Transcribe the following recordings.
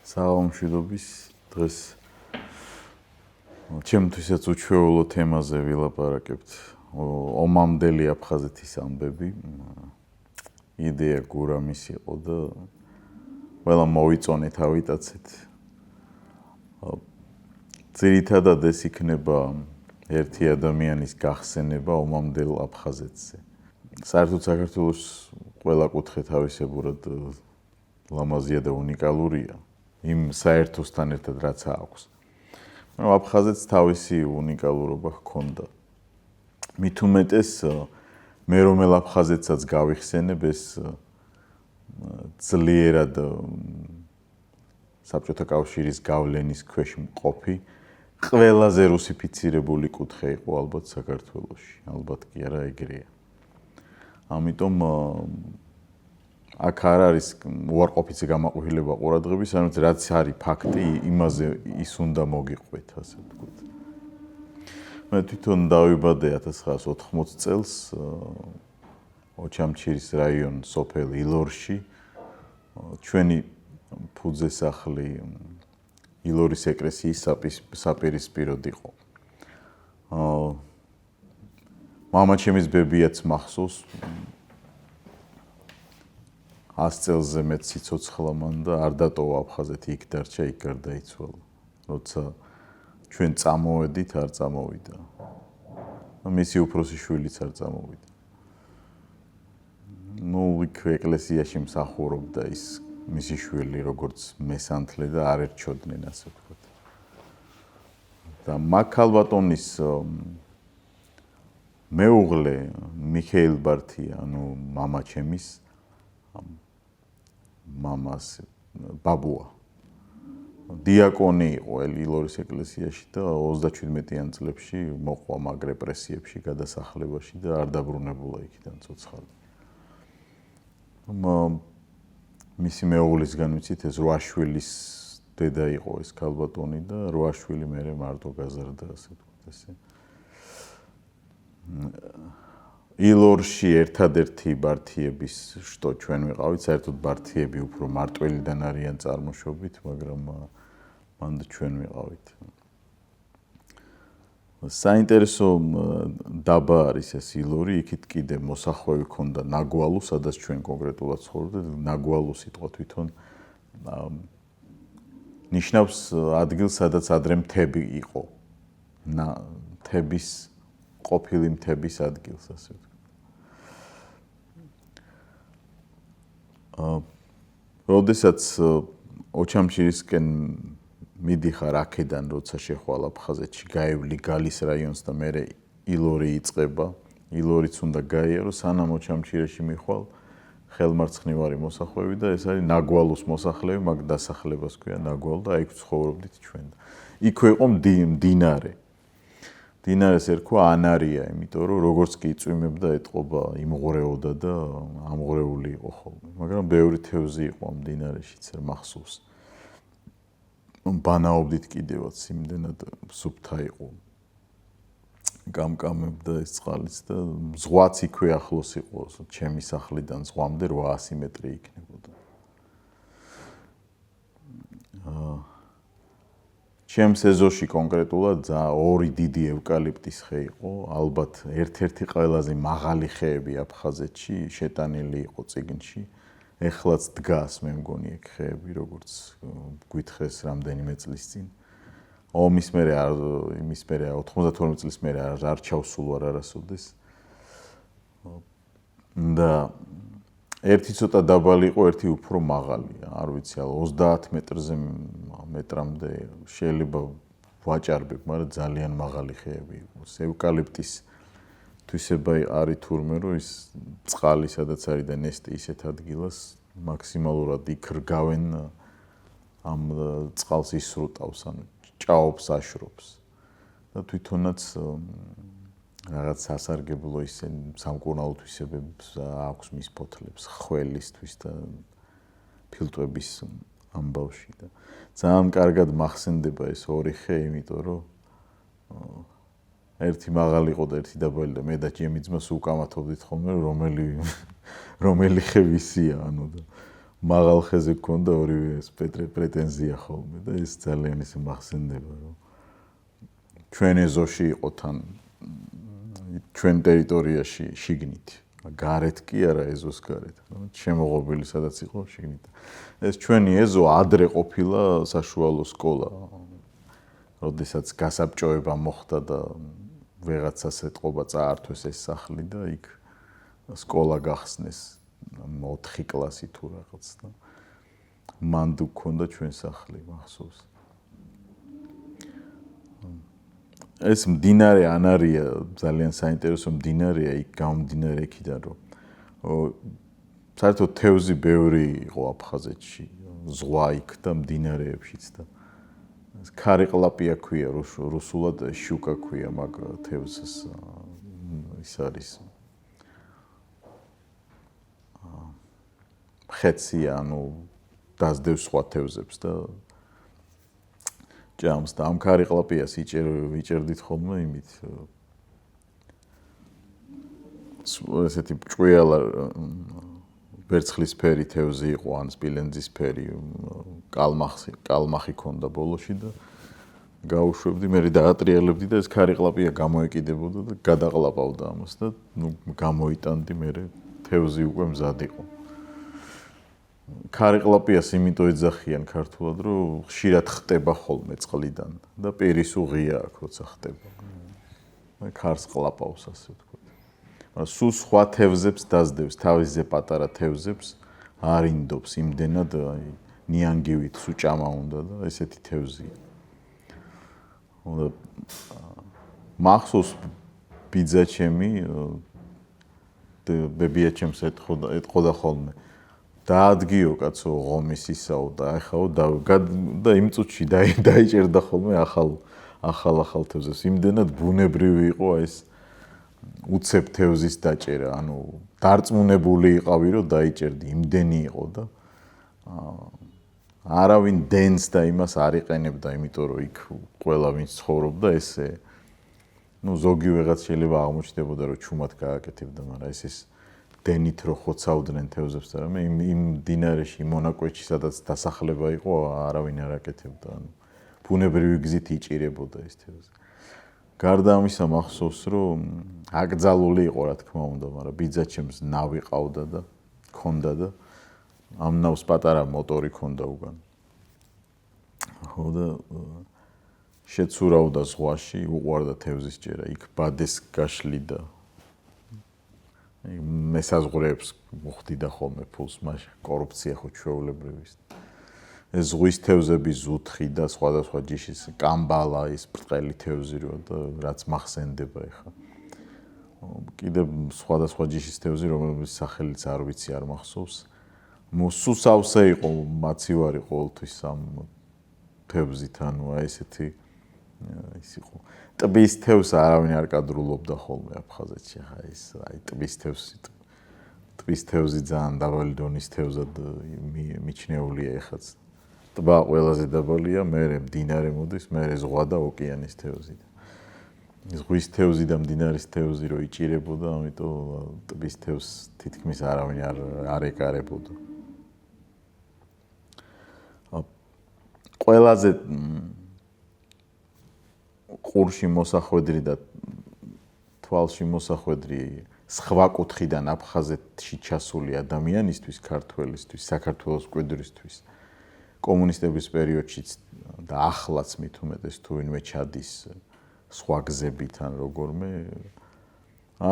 საომშვიდობის დღეს ჩემთვისაც უჩვეულო თემაზე ვილაპარაკებთ. ომამდელი აფხაზეთის ამბები. იდეა გურამის იყო და ყველა მოვიწონეთ, ავიტაცეთ. ძირითადად ეს იქნება ერთი ადამიანის გახსენება ომამდელ აფხაზეთზე. საერთოდ საქართველოს ყველა კუთხე თავისებურად ლამაზია და უნიკალურია. იმ საერთოსთან ერთად რაც აქვს. მაგრამ აფხაზეთს თავისი უნიკალურობა ჰქონდა. მით უმეტეს მე რომელ აფხაზეთსაც გავიხსენებ ეს ძლიერად საბჭოთა კავშირის გავლენის ქვეშ მყოფი ყველაზე რუსიფიცირებული კუთხე იყო ალბათ საქართველოში. ალბათ კი არა ეგრეა. ამიტომ აქ არ არის უარყოფითი გამაყვილება ყურადღების, ანუ რაც არის ფაქტი, იმაზე ის უნდა მოგიყვეთ, ასე ვთქვათ. მე თვითონ დავიბადე 1980 წელს ოჩამჩირის რაიონ სოფელ ილორში. ჩვენი ფუძესახლი ილორის ეკლესიის საპირისპიროდ იყო. მამაჩემის ბებიაც მახსოვს 100 წელზე მეტ სიცოცხლა მან და არ დატოვა აფხაზეთი, იქ დარჩა, იქ გარდაიცვალა. როცა ჩვენ წამოვედით, არ წამოვიდა. მისი უფროსი შვილიც არ წამოვიდა. იქ ეკლესიაში მსახურობდა ის მისი შვილი, როგორც მესანთლე და არ ერჩოდნენ, ასე ვთქვათ. და მაქალბატონის მეუღლე მიხეილ ბართია, ანუ მამაჩემის მამას ბაბუა. დიაკონი იყო ილორის ეკლესიაში და 37-იან წლებში მოყვა მაგ რეპრესიებში, გადასახლებაში და არ დაბრუნებულა იქიდან ცოცხალი. მისი მეუღლისგან ვიცით, ეს 8 შვილის დედა იყო ეს ქალბატონი და 8 შვილი მერე მარტო გაზარდა, ასე ვთქვათ ესე. ილორში ერთადერთი ბართიების შტო ჩვენ ვიყავით, საერთოდ ბართიები უფრო მარტველიდან არიან წარმოშობით, მაგრამ მანდ ჩვენ ვიყავით. საინტერესო დაბა არის ეს ილორი, იქით კიდე მოსახვევი ჰქონდა ნაგვალუ, სადაც ჩვენ კონკრეტულად ცხოვრობდით. ნაგვალუ სიტყვა თვითონ ნიშნავს ადგილს, სადაც ადრე მთები იყო. მთების ყოფილი მთების ადგილს, ასე ვთქვათ. როდესაც ოჩამჩირისკენ მიდიხარ აქედან, როცა შეხვალ აფხაზეთში, გაივლი გალის რაიონს და მერე ილორი იწყება. ილორიც უნდა გაიარო, სანამ ოჩამჩირეში მიხვალ ხელმარცხნივარი მოსახვევი და ეს არის ნაგვალუს მოსახლეები, მაგ დასახლებას ქვია ნაგვალუ და იქ ცხოვრობდით ჩვენ. იქვე იყო მდინარე. მდინარეს ერქვა ანარია, იმიტომ რომ როგორც კი იწვიმებდა, ეტყობა, იმღვრეოდა და ამღვრეული იყო ხოლმე. მაგრამ ბევრი თევზი იყო ამ მდინარეშიც, მახსოვს. ბანაობდით კიდევაც იმდენად სუფთა იყო. გამკამებდა ეს წყალიც და ზღვაც იქვე ახლოს იყო, ჩემი სახლიდან ზღვამდე 800 მეტრი იქნებოდა. ჩემს ეზოში კონკრეტულად ორი დიდი ევკალიპტის ხე იყო, ალბათ ერთ-ერთი ყველაზე მაღალი ხეები აფხაზეთში, შეტანილი იყო წიგნში. ეხლაც დგას, მე მგონი ეგ ხეები, როგორც გვითხრეს რამდენიმე წლის წინ. ომის მერე 92 წლის მერე არ ჩავსულ ვარ არასოდეს. და ერთი ცოტა დაბალი იყო, ერთი უფრო მაღალი. არ ვიცი, 30 მეტრამდე შეიძლება ვაჭარბებ, მაგრამ ძალიან მაღალი ხეები იყო. ევკალიპტის თვისება არის თურმე, რომ ის წყალი, სადაც არის და ნესტი ისეთ ადგილას მაქსიმალურად იქ რგავენ ამ წყალს ისრუტავს, ანუ ჭაობს, აშრობს. და თვითონაც რაღაც სასარგებლო ისე სამკურნალო თვისებებს აქვს მის ფოთლებს, ხველისთვის და ფილტვების ამბავში და ძალიან კარგად მახსენდება ეს ორი ხე, იმიტომ რომ ერთი მაღალი იყო და ერთი დაბალი და მე და ჩემი ძმა უკამათობდით ხოლმე, რომელი ხე ვისია, ანუ და მაღალ ხეზე გქონდა ორივე პრეტენზია ხოლმე და ეს ძალიან ისე მახსენდება, რომ ჩვენ ეზოში იყო თან ჩვენ ტერიტორიაში შიგნით, გარეთ კი არა ეზოს გარეთ, შემოღობილი სადაც იყო შიგნით. ეს ჩვენი ეზო ადრე ყოფილა საშუალო სკოლა. როდესაც გასაბჭოება მოხდა და ვეღაცას ეთყობა წაართვეს ეს სახლი და იქ სკოლა გახსნეს 4 კლასი თუ რაღაც და მან გქონდა ჩვენ სახლი მახსოვს. ეს მდინარე ანარია ძალიან საინტერესო მდინარეა იქ გამომდინარე იქიდან რომ საერთოდ თევზი ბევრი იყო აფხაზეთში ზღვა იქ და მდინარეებშიც და ქარიყლაპია ქვია რუსულად შუკა ქვია მაგ თევზს ის არის ხეცია ანუ დაძდევს სხვა თევზებს და ჭამს და ამ ქარიყლაპიას ვიჭერდით ხოლმე იმით ესეთი ჭვიალა ვერცხლისფერი თევზი იყო ან სპილენძისფერი კალმახი ქონდა ბოლოში და გაუშვებდი მე დაატრიალებდი და ეს ქარიყლაპია გამოეკიდებოდა და გადაყლაპავდა ამას და ნუ გამოიტანდი მე თევზი უკვე მზად იყო ქარიყლაპიას იმიტომ ეძახიან ქართულად რომ ხშირად ხტება ხოლმე წყლიდან და პირის უღია აქვს როცა ხტება ქარს ყლაპავს ასე ვთქვათ მაგრამ სულ სხვა თევზებს დაძდევს თავისზე პატარა თევზებს არ ინდობს იმდენად ნიანგივით სუჭამა უნდა და ესეთი თევზია მახსოვს ბიძა ჩემი ბებია ჩემს ეთყოდა ხოლმე დაადგიო კაცო ღომის ისაო და ახაო და იმ წუთში დაიჭერდა ხოლმე ახალ თევზებს იმდენად ბუნებრივი იყო ეს უცებ თევზის დაჭერა ანუ დარწმუნებული იყავი რომ დაიჭერდი იმდენი იყო და არავინ დენს და იმას არ იყენებდა იმიტომ რომ იქ ყველა ვინც ცხოვრობდა ესე ну ზოგი ვიღაც შეიძლება აღმოჩნდებოდა რომ ჩუმად გააკეთებდა მაგრამ ეს დენით რო ხოცავდნენ თევზებს და მე იმ დინარეში მონაკვეთში სადაც დასახლება იყო არავინ არ აკეთებდა ანუ ბუნებრივი გზით იჭირებოდა ეს თევზი გარდა ამისა მახსოვს რომ აკრძალული იყო რა თქმა უნდა მაგრამ ბიძაჩემს ნავი ყავდა და ქონდა და ამ ნავს პატარა მოტორი ქონდა უგან ხო და შეცურავდა ზღვაში უყვარდა თევზის ჭერა იქ ბადეს გაშლიდა მესაზღვრეებს მოხდიდა ხოლმე ფულს მაშინ კორუფცია ხო ჩვეულებრივი ეს ზღვის თევზები ზუთხი და სხვადასხვა ჯიშის კამბალა ის ბრტყელი თევზი რო და რაც მახსენდება ეხა კიდე სხვადასხვა ჯიშის თევზი რომელის სახელიც არ ვიცი არ მახსოვს მოსუსავსე იყო მაცივარი ყოველთვის ამ თევზით ანუ ესეთი ის იყო ტბის თევზს არავინ არ კადრულობდა ხოლმე აფხაზეთში ხა ეს აი ტბის თევზი ძალიან დაბალი დონის თევზად მიჩნეულია ეხაც ტბა ყველაზე დაბალია მერე მდინარე მოდის მერე ზღვა და ოკეანის თევზი ზღვის თევზი და მდინარის თევზი რო იჭირებოდა ამიტომ ტბის თევზს თითქმის არავინ არ ეკარებოდა ყველაზე ყურში მოსახვედრი და თვალში მოსახვედრი სხვა კუთხიდან აფხაზეთში ჩასული ადამიანისთვის ქართველისთვის საქართველოს მკვიდრისთვის კომუნისტების პერიოდშიც და ახლაც მით უმეტეს თუ ვინმე ჩადის სხვა გზებით ან როგორმე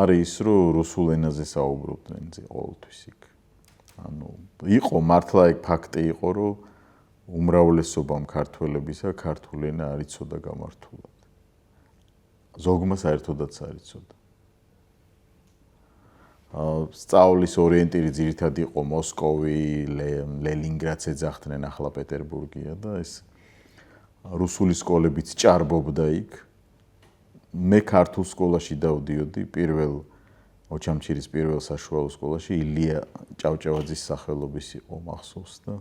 არის ის რომ რუსულ ენაზე საუბრობდნენ ყოველთვის იქ ანუ იყო მართლა იქ ფაქტი იყო რომ უმრავლესობამ ქართველებისა ქართული ენა არ იცოდა გამართულად ზოგმა საერთოდაც არ იცოდა სწავლის ორიენტირი ძირითადად იყო მოსკოვი, ლენინგრადს ეძახდნენ ახლა პეტერბურგია და ეს რუსული სკოლებიც ჭარბობდა იქ მე ქართულ სკოლაში დავდიოდი პირველ ოჩამჩირის პირველ საშუალო სკოლაში ილია ჭავჭავაძის სახელობის იყო მახსოვს და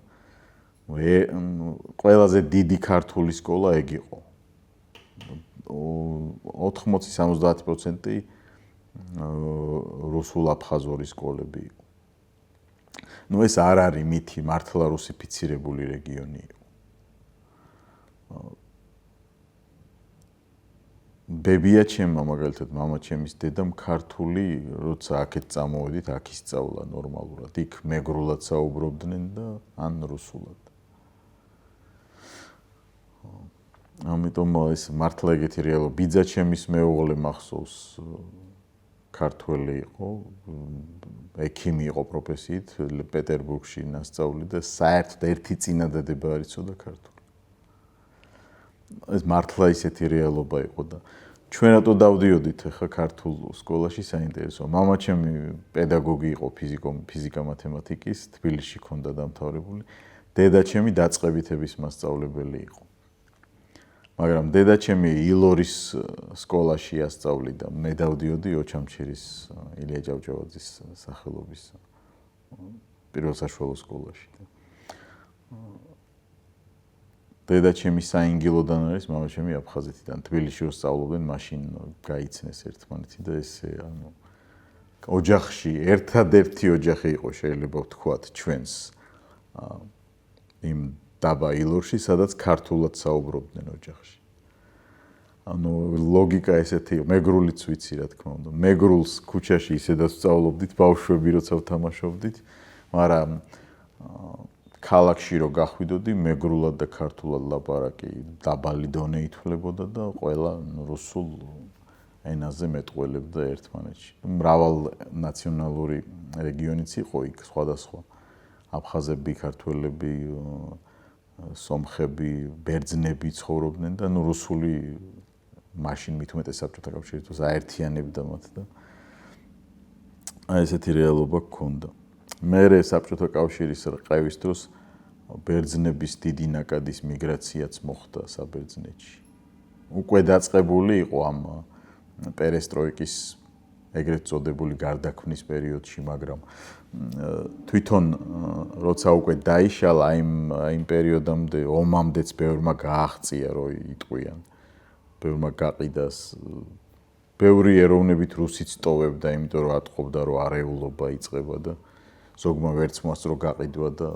ყველაზე დიდი ქართული სკოლა ეგ იყო 80-70% რუსულ აფხაზური სკოლები იყო ნუ ეს არ არის მითი, მართლა რუსიფიცირებული რეგიონი იყო. ბებია ჩემმა მაგალითად მამა ჩემის დედამ ქართული როცა აქეთ წამოვედით აქ ისწავლა ნორმალურად. იქ მეგრულად საუბრობდნენ და ან რუსულად. ამიტომ ეს მართლა ეგეთი რეალობა. ბიძა ჩემის მეუღლე მახსოვს ქართველი იყო, ექიმი იყო პროფესიით, პეტერბურგში ნასწავლი და საერთოდ ერთი წინადადება არ იცოდა ქართული. ეს მართლა ისეთი რეალობა იყო და ჩვენ რატო დავდიოდით ახლა ქართულ სკოლაში საინტერესოა. მამა ჩემი პედაგოგი იყო ფიზიკა-მათემატიკის, თბილისში ქონდა დამთავრებული. დედა ჩემი დაწყებითების მასწავლებელი იყო. მაგრამ დედა ჩემი ილორის სკოლაში ასწავლიდა. მე დავდიოდი ოჩამჩირის ილია ჭავჭავაძის სახელობის პირველ საშუალო სკოლაში. დედა ჩემი საინგილოდან არის, მამა ჩემი აფხაზეთიდან. თბილისში ვსწავლობდნენ, მაშინ გაიცნეს ერთმანეთი და ესე ანუ ოჯახში ერთადერთი ოჯახი იყო შეიძლება ვთქვათ ჩვენს იმ დაბა ილორში, სადაც ქართულად საუბრობდნენ ოჯახში. ანუ ლოგიკა ესეთი იყო, მეგრულიც ვიცი რა თქმა უნდა. მეგრულს ქუჩაში ისედაც ვსწავლობდით, ბავშვები როცა ვთამაშობდით, მაგრამ ქალაქში რო გახვიდოდი, მეგრულად და ქართულად ლაპარაკი დაბალი დონე ითვლებოდა და ყველა რუსულ ენაზე მეტყველებდა ერთმანეთში. მრავალ ნაციონალური რეგიონიც იყო იქ სხვადასხვა. აფხაზები, ქართველები, სომხები, ბერძნები ცხოვრობდნენ და ნუ რუსული მაშინ მით უმეტეს საბჭოთა კავშირით აერთიანებდა მათ და აი ესეთი რეალობა გქონდა. მერე საბჭოთა კავშირის რყევის დროს ბერძნების დიდი ნაკადის მიგრაციაც მოხდა საბერძნეთში. უკვე დაწყებული იყო ამ პერესტროიკის ეგრეთ წოდებული გარდაქმნის პერიოდში, მაგრამ თვითონ როცა უკვე დაიშალა იმ პერიოდამდე ომამდეც ბევრმა გააღწია რომ იტყვიან. ბევრმა გაყიდას ბევრი ეროვნებით რუსიც ტოვებდა, იმიტომ რომ ატყობდა რომ არეულობა იწყება და ზოგმა ვერც მოასწრო გაყიდვა და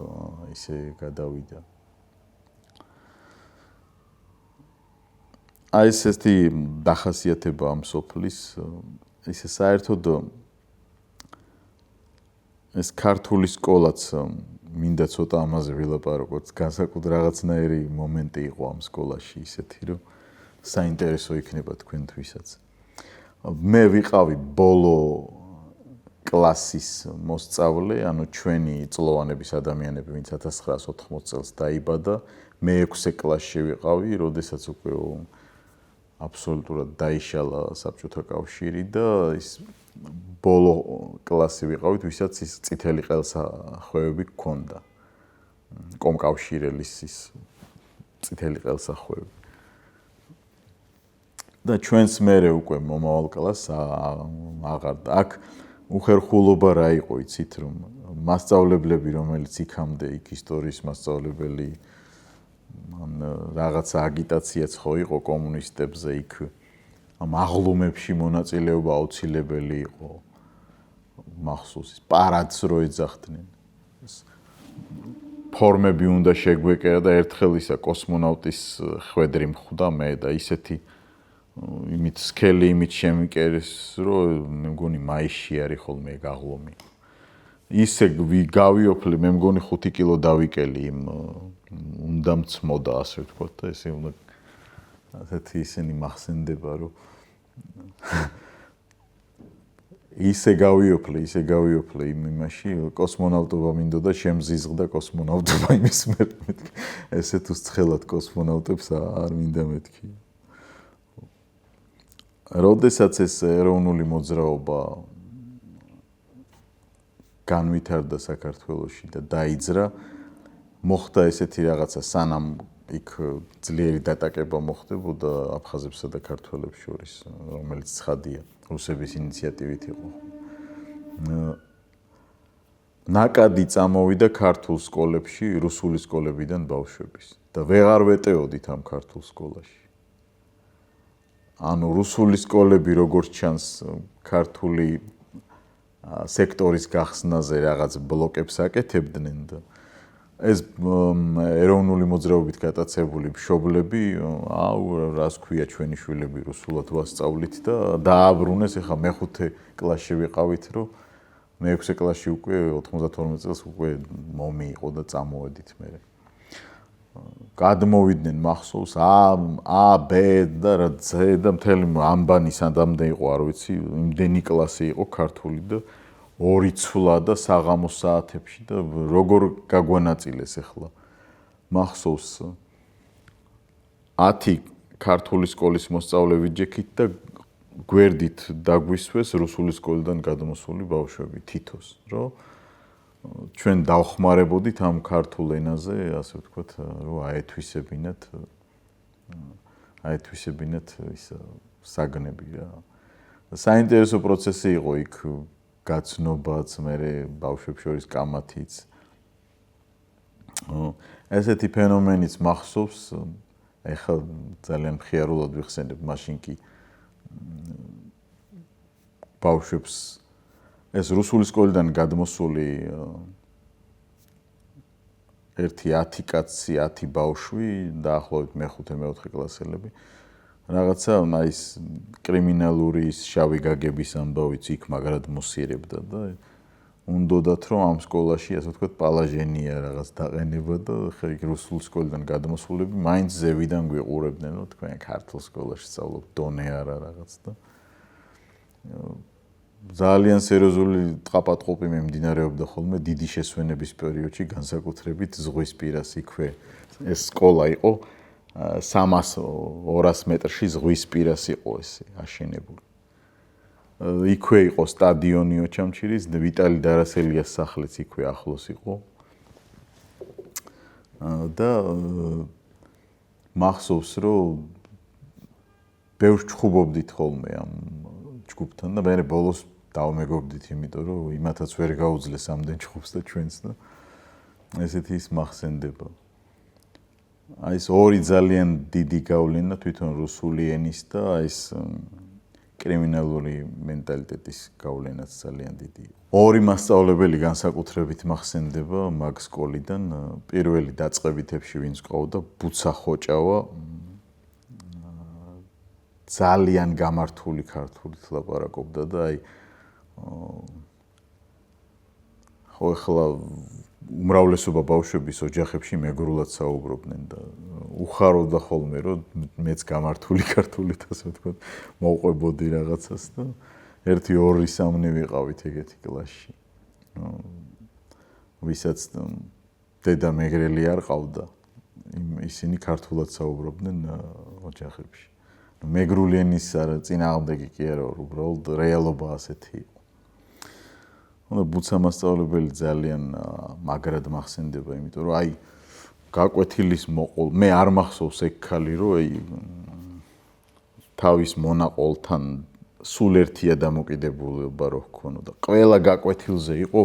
ისე გადავიდა. აი ესეთი დახასიათება ამ სოფლის, ისე საერთოდ ეს ქართული სკოლაც მინდა ცოტა ამაზე ვილაპარაკოთ. განსაკუთრებით რაღაცნაირი მომენტი იყო ამ სკოლაში ისეთი, რომ საინტერესო იქნება თქვენთვისაც. მე ვიყავი ბოლო კლასის მოსწავლე, ანუ ჩვენი წლოვანების ადამიანები, ვინც 1980 წელს დაიბადა, მე 6 კლასში ვიყავი, როდესაც უკვე აბსოლუტურად დაიშალა საბჭოთა კავშირი და ის ბოლო კლასი ვიყავით, ვისაც ის წითელი ყელსახვევები გქონდა. კომკავშირელის ის წითელი ყელსახვევები. და ჩვენს მერე უკვე მომავალ კლასს აღარდა. აქ უხერხულობა რა იყო, იცით, რომ მასწავლებლები, რომელიც იქამდე იქ ისტორიის მასწავლებელი, ან რაღაცა აგიტაციაც ხო იყო კომუნისტებზე იქ ამ აღლუმებში მონაწილეობა აუცილებელი იყო. მახსოვს პარადს რო ეძახდნენ. ფორმები უნდა შეგვეკერა და ერთხელ ისა კოსმონავტის ხვედრი მხვდა მე და ისეთი იმით სქელი იმით შემიკერეს, რომ მე მგონი მაისში არის ხოლმე გაღლომი. ისე გავიოფლე, მე მგონი 5 კილო დავიკელი იმ უნდა მწმოდა, ასე ვთქვათ და ესე უნდა ასეთი ისინი მახსენდება, რომ ისე გავიოფლე იმ იმაში, კოსმონავტობა მინდოდა შემზიზღდა კოსმონავტობა იმის მერე. ესე თუ ცხელად კოსმონავტებს არ მინდა მეთქი. როდესაც ეს ეროვნული მოძრაობა განვითარდა საქართველოში და დაიძრა, მოხდა ესეთი რაღაცა, სანამ იქ ძლიერი დატაკება მოხდებოდა აფხაზებსა და ქართველებს შორის, რომელიც ცხადია, რუსების ინიციატივით იყო. ნაკადი წამოვიდა ქართულ სკოლებში, რუსული სკოლებიდან ბავშვების და ვეღარ ვეტეოდით ამ ქართულ სკოლაში. ანუ რუსული სკოლები როგორც ჩანს ქართული სექტორის გახსნაზე რაღაც ბლოკებს აკეთებდნენ და ეს ეროვნული მოძრაობით გატაცებული მშობლები, რას ქვია ჩვენი შვილები რუსულად ვასწავლით და დააბრუნეს, ეხლა მე-5 კლასში ვიყავით, რომ მე-6 კლასში უკვე 92 წელს უკვე მომიიყო და წამოვედით მე. გადმოვიდნენ მახსოვს A, B და C და მთელი ამბანი სამდე იყო, არ ვიცი, იმდენი კლასი იყო ქართული და 2 ცვლა და საღამოს საათებში და როგორ გაგვანაწილეს ახლა. მახსოვს 10 ქართული სკოლის მოსწავლე ვიჯექით და გვერდით დაგვისვეს რუსული სკოლიდან გადმოსული ბავშვები თითოს, რომ ჩვენ დავხმარებოდით ამ ქართულ ენაზე, ასე ვთქვათ, რომ აეთვისებინათ ის საგნები რა. საინტერესო პროცესი იყო იქ გაცნობაც, მე ბავშვებს შორის კამათიც. ესეთი ფენომენიც მახსოვს, ეხლა ძალიან მხიარულად ვიხსენებ, მაშინ კი ბავშვებს ეს რუსული სკოლიდან გადმოსული ერთი 10 კაცი, 10 ბავშვი, დაახლოებით მე-5, მე-4 კლასელები. რაღაცა ის კრიმინალური შავი გაგების ამბავიც იქ მაგრად მოსიერებდა და უნდოდათ რომ ამ სკოლაში ასე ვთქვათ პალაჟენია რაღაც დაყენება და ხა იქ რუსულ სკოლიდან გადმოსულები მაინც ზევიდან გვიყურებდნენ რომ თქვენ ქართულ სკოლაში სწავლობთ დონე არა რაღაც და ძალიან სერიოზული ტყაპატყოპი მიმდინარეობდა ხოლმე დიდი შესვენების პერიოდში განსაკუთრებით ზღვისპირას იქვე ეს სკოლა იყო 300-200 მეტრში ზღვისპირას იყო ეს აშენებული. იქვე იყო სტადიონი ოჩამჩირის, ვიტალი დარასელიას სახლიც იქვე ახლოს იყო. და მახსოვს რომ ბევრს ჩხუბობდით ხოლმე ამ ჯგუფთან და მე ბოლოს დავმეგობრდით, იმიტომ რომ იმათაც ვერ გაუძლეს ამდენ ჩხუბს და ჩვენს და ესეთი ის მახსენდება. აი ეს ორი ძალიან დიდი გავლენა თვითონ რუსული ენის და ეს კრიმინალური მენტალიტეტის გავლენაც ძალიან დიდი. ორი მასწავლებელი განსაკუთრებით მახსენდება მაგ სკოლიდან, პირველი დაწყებითებში ვინც ყავდა, ბუცა ხოჭავა, ძალიან გამართული ქართულით ლაპარაკობდა და აი ხო ახლა უმრავლესობა ბავშვების ოჯახებში მეგრულად საუბრობდნენ და უხაროვდა ხოლმე რომ მეც გამართული ქართულით ასე ვთქვათ მოვყვებოდი რაღაცას და 1-2-3 ვიყავით ეგეთი კლასში. ვისაც დედა მეგრელი არ ყავდა, ისინი ქართულად საუბრობდნენ ოჯახებში. მეგრული ენის წინააღმდეგი კი არა, უბრალოდ რეალობა ასეთი იყო. ბუცა მასწავლებელი ძალიან მაგრად მახსენდება, იმიტომ რომ აი გაკვეთილის მოყოლ, მე არ მახსოვს ეგ ქალი, რომ აი თავის მონაყოლთან სულ ერთია დამოკიდებულება რო ჰქონოდა. ყველა გაკვეთილზე იყო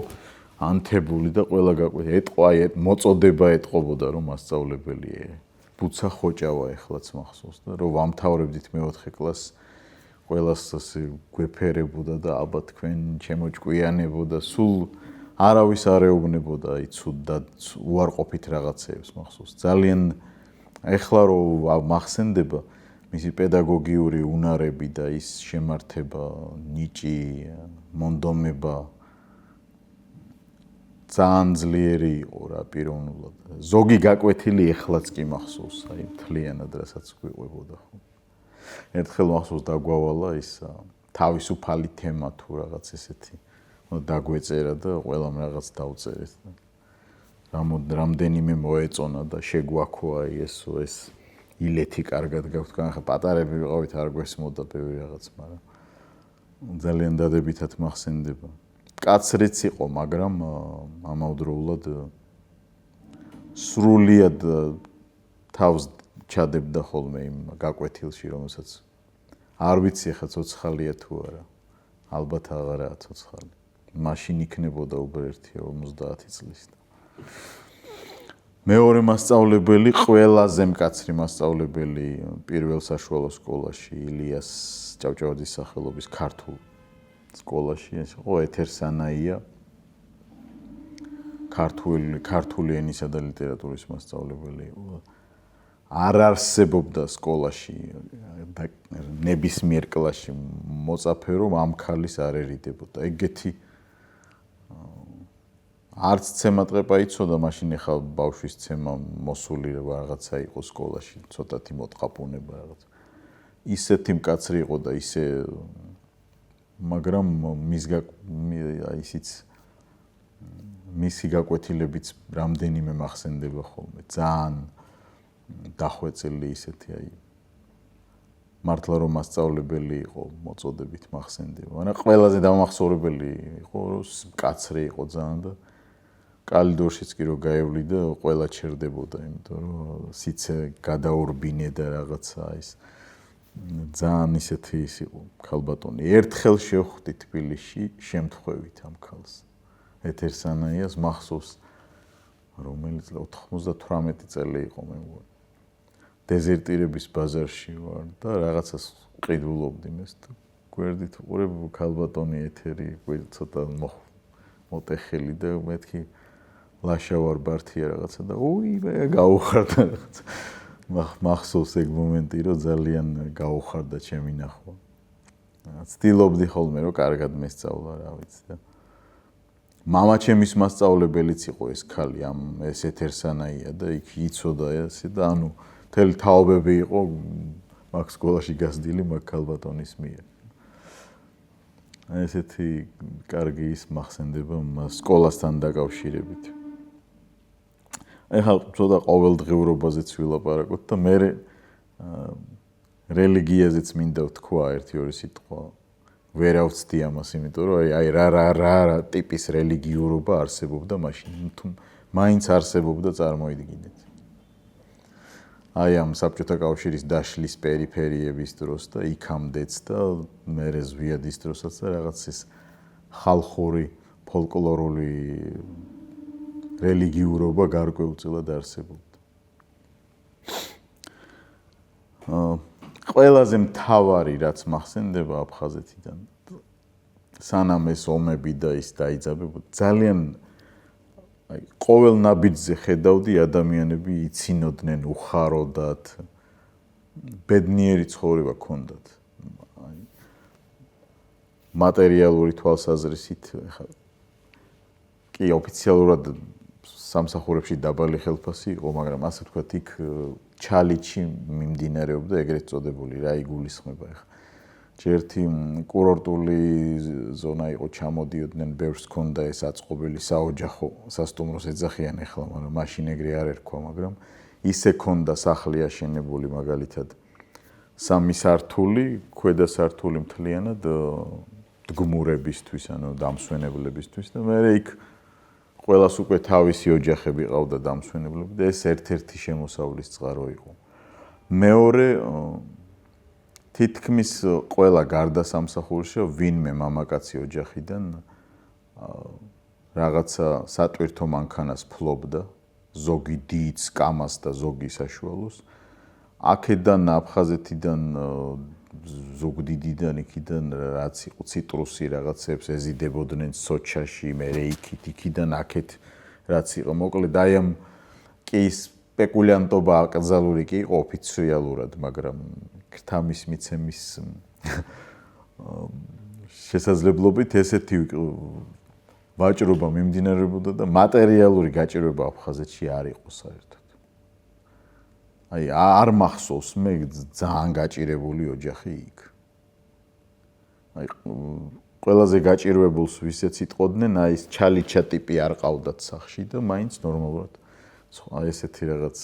ანთებული და ყველა ეტყვა, მოწოდება ეტყობოდა რომ მასწავლებელია. ბუცა ხოჭავა ეხლაც მახსოვს და რომ ვამთავრებდით მე-4 კლასს ყველას ასე გვეფერებოდა და აბა თქვენ ჩემო ჭკვიანებოდა, სულ არავის არ ეუბნებოდა აი ცუდ და უარყოფით რაღაცეებს მახსოვს. ძალიან ეხლა რომ მახსენდება მისი პედაგოგიური უნარები და ის შემართება, ნიჭი, მონდომება ძალიან ძლიერი იყო რა პიროვნულად. ზოგი გაკვეთილი ეხლაც კი მახსოვს, აი მთლიანად რასაც გვიყვებოდა ხო. ერთხელ მახსოვს დაგვავალა ის თავისუფალი თემა თუ რაღაც ესეთი. დაგვეწერა და ყველამ რაღაც დავწერეთ. რამდენიმე მოეწონა და შეგვაქოა ეს ილეთი კარგად გაქვთ, ხა პატარები ვიყავით, არ გვესმოდა ბევრი რაღაც, მაგრამ ძალიან დადებითად მახსენდება. კაცრიც იყო, მაგრამ ამავდროულად სრულიად თავს ჩადებდა ხოლმე იმ გაკვეთილში, რომელსაც არ ვიცი ხა ცოცხალია თუ არა. ალბათ აღარაა ცოცხალი. მაშინ იქნებოდა უბრალოდ 50 წლის. მეორე მასწავლებელი, ყველაზე მკაცრი მასწავლებელი პირველ საშუალო სკოლაში, ილიას ჭავჭავაძის სახელობის ქართულ სკოლაში ეს იყო ეთერსანაია ქართული ენისა და ლიტერატურის მასწავლებელი იყო. არ არსებობდა სკოლაში ნებისმიერ კლასში მოწაფე რომ ამ ქალის არ ერიდებოდა. ეგეთი არც ცემატყეპა იცოდა, მაშინ ახლა ბავშვის ცემა მოსული რაღაცა იყო სკოლაში, ცოტათი მოტყაპუნება რაღაც. ისეთი მკაცრი იყო და ისე მაგრამ მისი გაკვეთილებიც რამდენიმე მახსენდება ხოლმე. ძალიან დახვეწილი ისეთი მართლა რომ მასწავლებელი იყო მოწოდებით მახსენდება. მაგრამ ყველაზე დამახსოვრებელი იყო რომ მკაცრი იყო ძალიან და კალიდორშიც კი რო გაევლიდა ყველა ჩერდებოდა, იმიტომ რომ სიცე გადაურბინე და რაღაცა ის ძალიან ისეთი ის იყო ქალბატონი. ერთხელ შევხვდი თბილისში შემთხვევით ამ ქალს. ეთერსანაიას მახსოვს რომელიც 98 წელი იყო მე მგონი. დეზერტირების ბაზარში ვარ და რაღაცას ყიდულობდი მეს და გვერდით უყურებ ქალბატონი ეთერი ცოტა მოტეხილი და მეთქი ლაშა ვარ ბართია რაღაცა და მე გაუხარდა რაღაცა. მახსოვს ეგ მომენტი რომ ძალიან გაუხარდა ჩემი ნახვა. ცდილობდი ხოლმე რომ კარგად მესწავლა რა ვიცი და მამა ჩემის მასწავლებელიც იყო ეს ქალი ეს ეთერსანაია და იქ იცოდა ესე და ანუ მთელი თაობები იყო მაგ სკოლაში გასდილი მაგ ქალბატონის მიერ. ესეთი კარგი ის მახსენდება სკოლასთან დაკავშირებით. ეხლა ცოტა ყოველდღიურობაზეც ვილაპარაკოთ და მე რელიგიაზეც მინდა ვთქვა ერთი-ორი სიტყვა. ვერ ავწდი ამას, იმიტომ რომ რა ტიპის რელიგიურობა არსებობდა მაშინ, მაინც არსებობდა წარმოიდგინეთ. ამ საბჭოთა კავშირის დაშლის პერიფერიების დროს და იქამდეც და მერე ზვიადის დროსაც და რაღაც ეს ხალხური ფოლკლორული რელიგიურობა გარკვეულწილად არსებობდა. ყველაზე მთავარი რაც მახსენდება აფხაზეთიდან სანამ ეს ომები და ის დაიძაბებოდა ძალიან ყოველ ნაბიჯზე ხედავდი ადამიანები იცინოდნენ უხაროდათ ბედნიერი ცხოვრება ჰქონდათ მატერიალური თვალსაზრისით კი ოფიციალურად სამსახურებში დაბალი ხელფასი იყო მაგრამ ასე ვთქვათ იქ ჩალიჩი მიმდინარეობდა ეგრეთ წოდებული რა იგულისხმება ახლა ერთი კურორტული ზონა იყო ჩამოდიოდნენ ბევრს ჰქონდა ეს აწყობილი საოჯახო სასტუმროს ეძახიან ახლა მაგრამ მაშინ ეგრე არ ერქვა მაგრამ ისე ჰქონდა სახლი აშენებული მაგალითად სამი სართული ქვედა სართული მთლიანად დგმურებისთვის ანუ დამსვენებლებისთვის და მე იქ ყველას უკვე თავისი ოჯახები ყავდა დამსვენებლები და ეს ერთ-ერთი შემოსავლის წყარო იყო. მეორე თითქმის ყველა გარდა სამსახურში ვინმე მამაკაცი ოჯახიდან რაღაცა სატვირთო მანქანას ფლობდა, ზოგი დიდ სკამას და ზოგი საშუალოს. აქედან აფხაზეთიდან ზუგდიდიდან იქიდან რაც იყო ციტრუსი რაღაცებს ეზიდებოდნენ სოჩაში, მერე იქიდან აქეთ რაც იყო. მოკლედ აი ამ კი სპეკულიანტობა აკრძალული კი იყო ოფიციალურად, მაგრამ ქრთამის მიცემის შესაძლებლობით ესეთი ვაჭრობა მიმდინარეობდა და მატერიალური გაჭირვება აფხაზეთში არ იყო საერთოდ. აი არ მახსოვს მე ძალიან გაჭირებული ოჯახი იქ. აი ყველაზე გაჭირვებულს ვისაც იტყოდნენ, აი ეს ჩალიჩა ტიპი არ ყავდათ სახში და მაინც ნორმალურად აი ესეთი რაღაც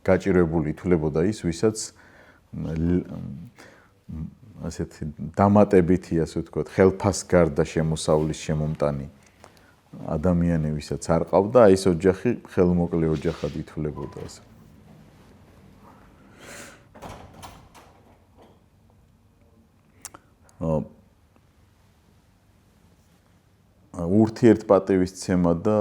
გაჭირვებული ითვლებოდა ის, ვისაც ასეთი დამატებითი ასე ვთქვათ, ხელფას გარდა შემოსავლის შემომტანი ადამიანი ვისაც არ ყავდა, აი ეს ოჯახი ხელმოკლე ოჯახად ითვლებოდა ასე. ურთიერთპატივისცემა და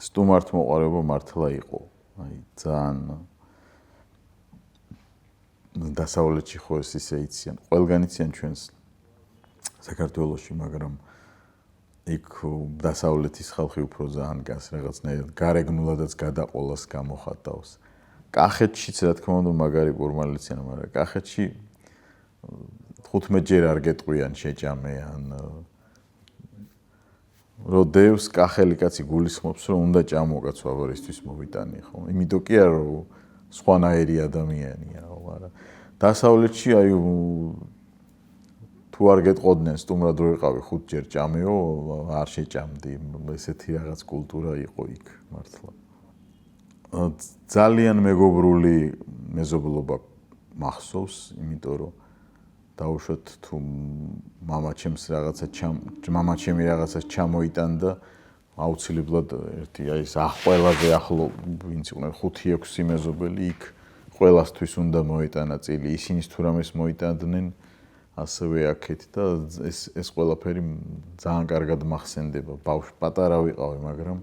სტუმართმოყვარეობა მართლა იყო. აი ძალიან დასავლეთში ხო ეს ისე იციან. ყველგან იციან ჩვენს საქართველოში, მაგრამ იქ დასავლეთის ხალხი უფრო ძალიან გას რაღაცნაირად გარეგნულადაც გადაყოლას გამოხატავს. კახეთშიც რა თქმა უნდა მაგარი პორმალიცია, მაგრამ კახეთში 15 ჯერ არ გეტყვიან შეჭამე ან როდევს კახელი კაცი გულისხმობს რომ უნდა ჭამო კაც ვაბარისთვის მოვიტანი ხო? იმიტომ კი არა რომ სხვანაირი ადამიანია, მაგრამ დასავლეთში აი თუ არ გეტყოდნენ სტუმრად რო იყავი 5 ჯერ ჭამეო, არ შეჭამდი. ესეთი რაღაც კულტურა იყო იქ მართლა. ძალიან მეგობრული მეზობლობა მახსოვს, იმიტომ რომ დაუშვათ თუ მამაჩემს მამაჩემი რაღაცას ჩამოიტანდა, აუცილებლად ერთი აი ეს ყველაზე ახლო ვინც იყვნენ 5-6 მეზობელი იქ ყველასთვის უნდა მოეტანა წილი. ისინიც თუ რამეს მოიტანდნენ ასევე აქეთ და ეს ყველაფერი ძალიან კარგად მახსენდება. ბავშვი პატარა ვიყავი, მაგრამ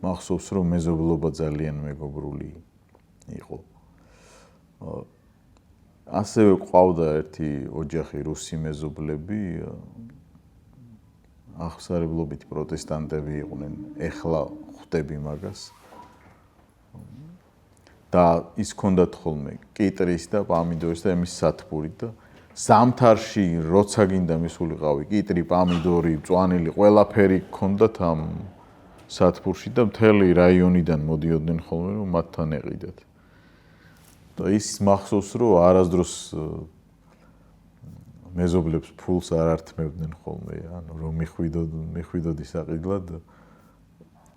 მახსოვს რომ მეზობლობა ძალიან მეგობრული იყო. ასევე ყავდა ერთი ოჯახი რუსი მეზობლები, აღსარებლობით პროტესტანტები იყვნენ, ეხლა ხვდები მაგას. და ის ჰქონდათ ხოლმე კიტრის და პამიდორის და ამის სათბური და ზამთარში როცა გინდა მისულიყავი კიტრი, პამიდორი, მწვანილი, ყველაფერი ჰქონდათ ამ სათბურში და მთელი რაიონიდან მოდიოდნენ ხოლმე რომ მათთან ეყიდათ. და ის მახსოვს რომ არასდროს მეზობლებს ფულს არ ართმევდნენ ხოლმე, ანუ რომ მიხვიდოდი საყიდლად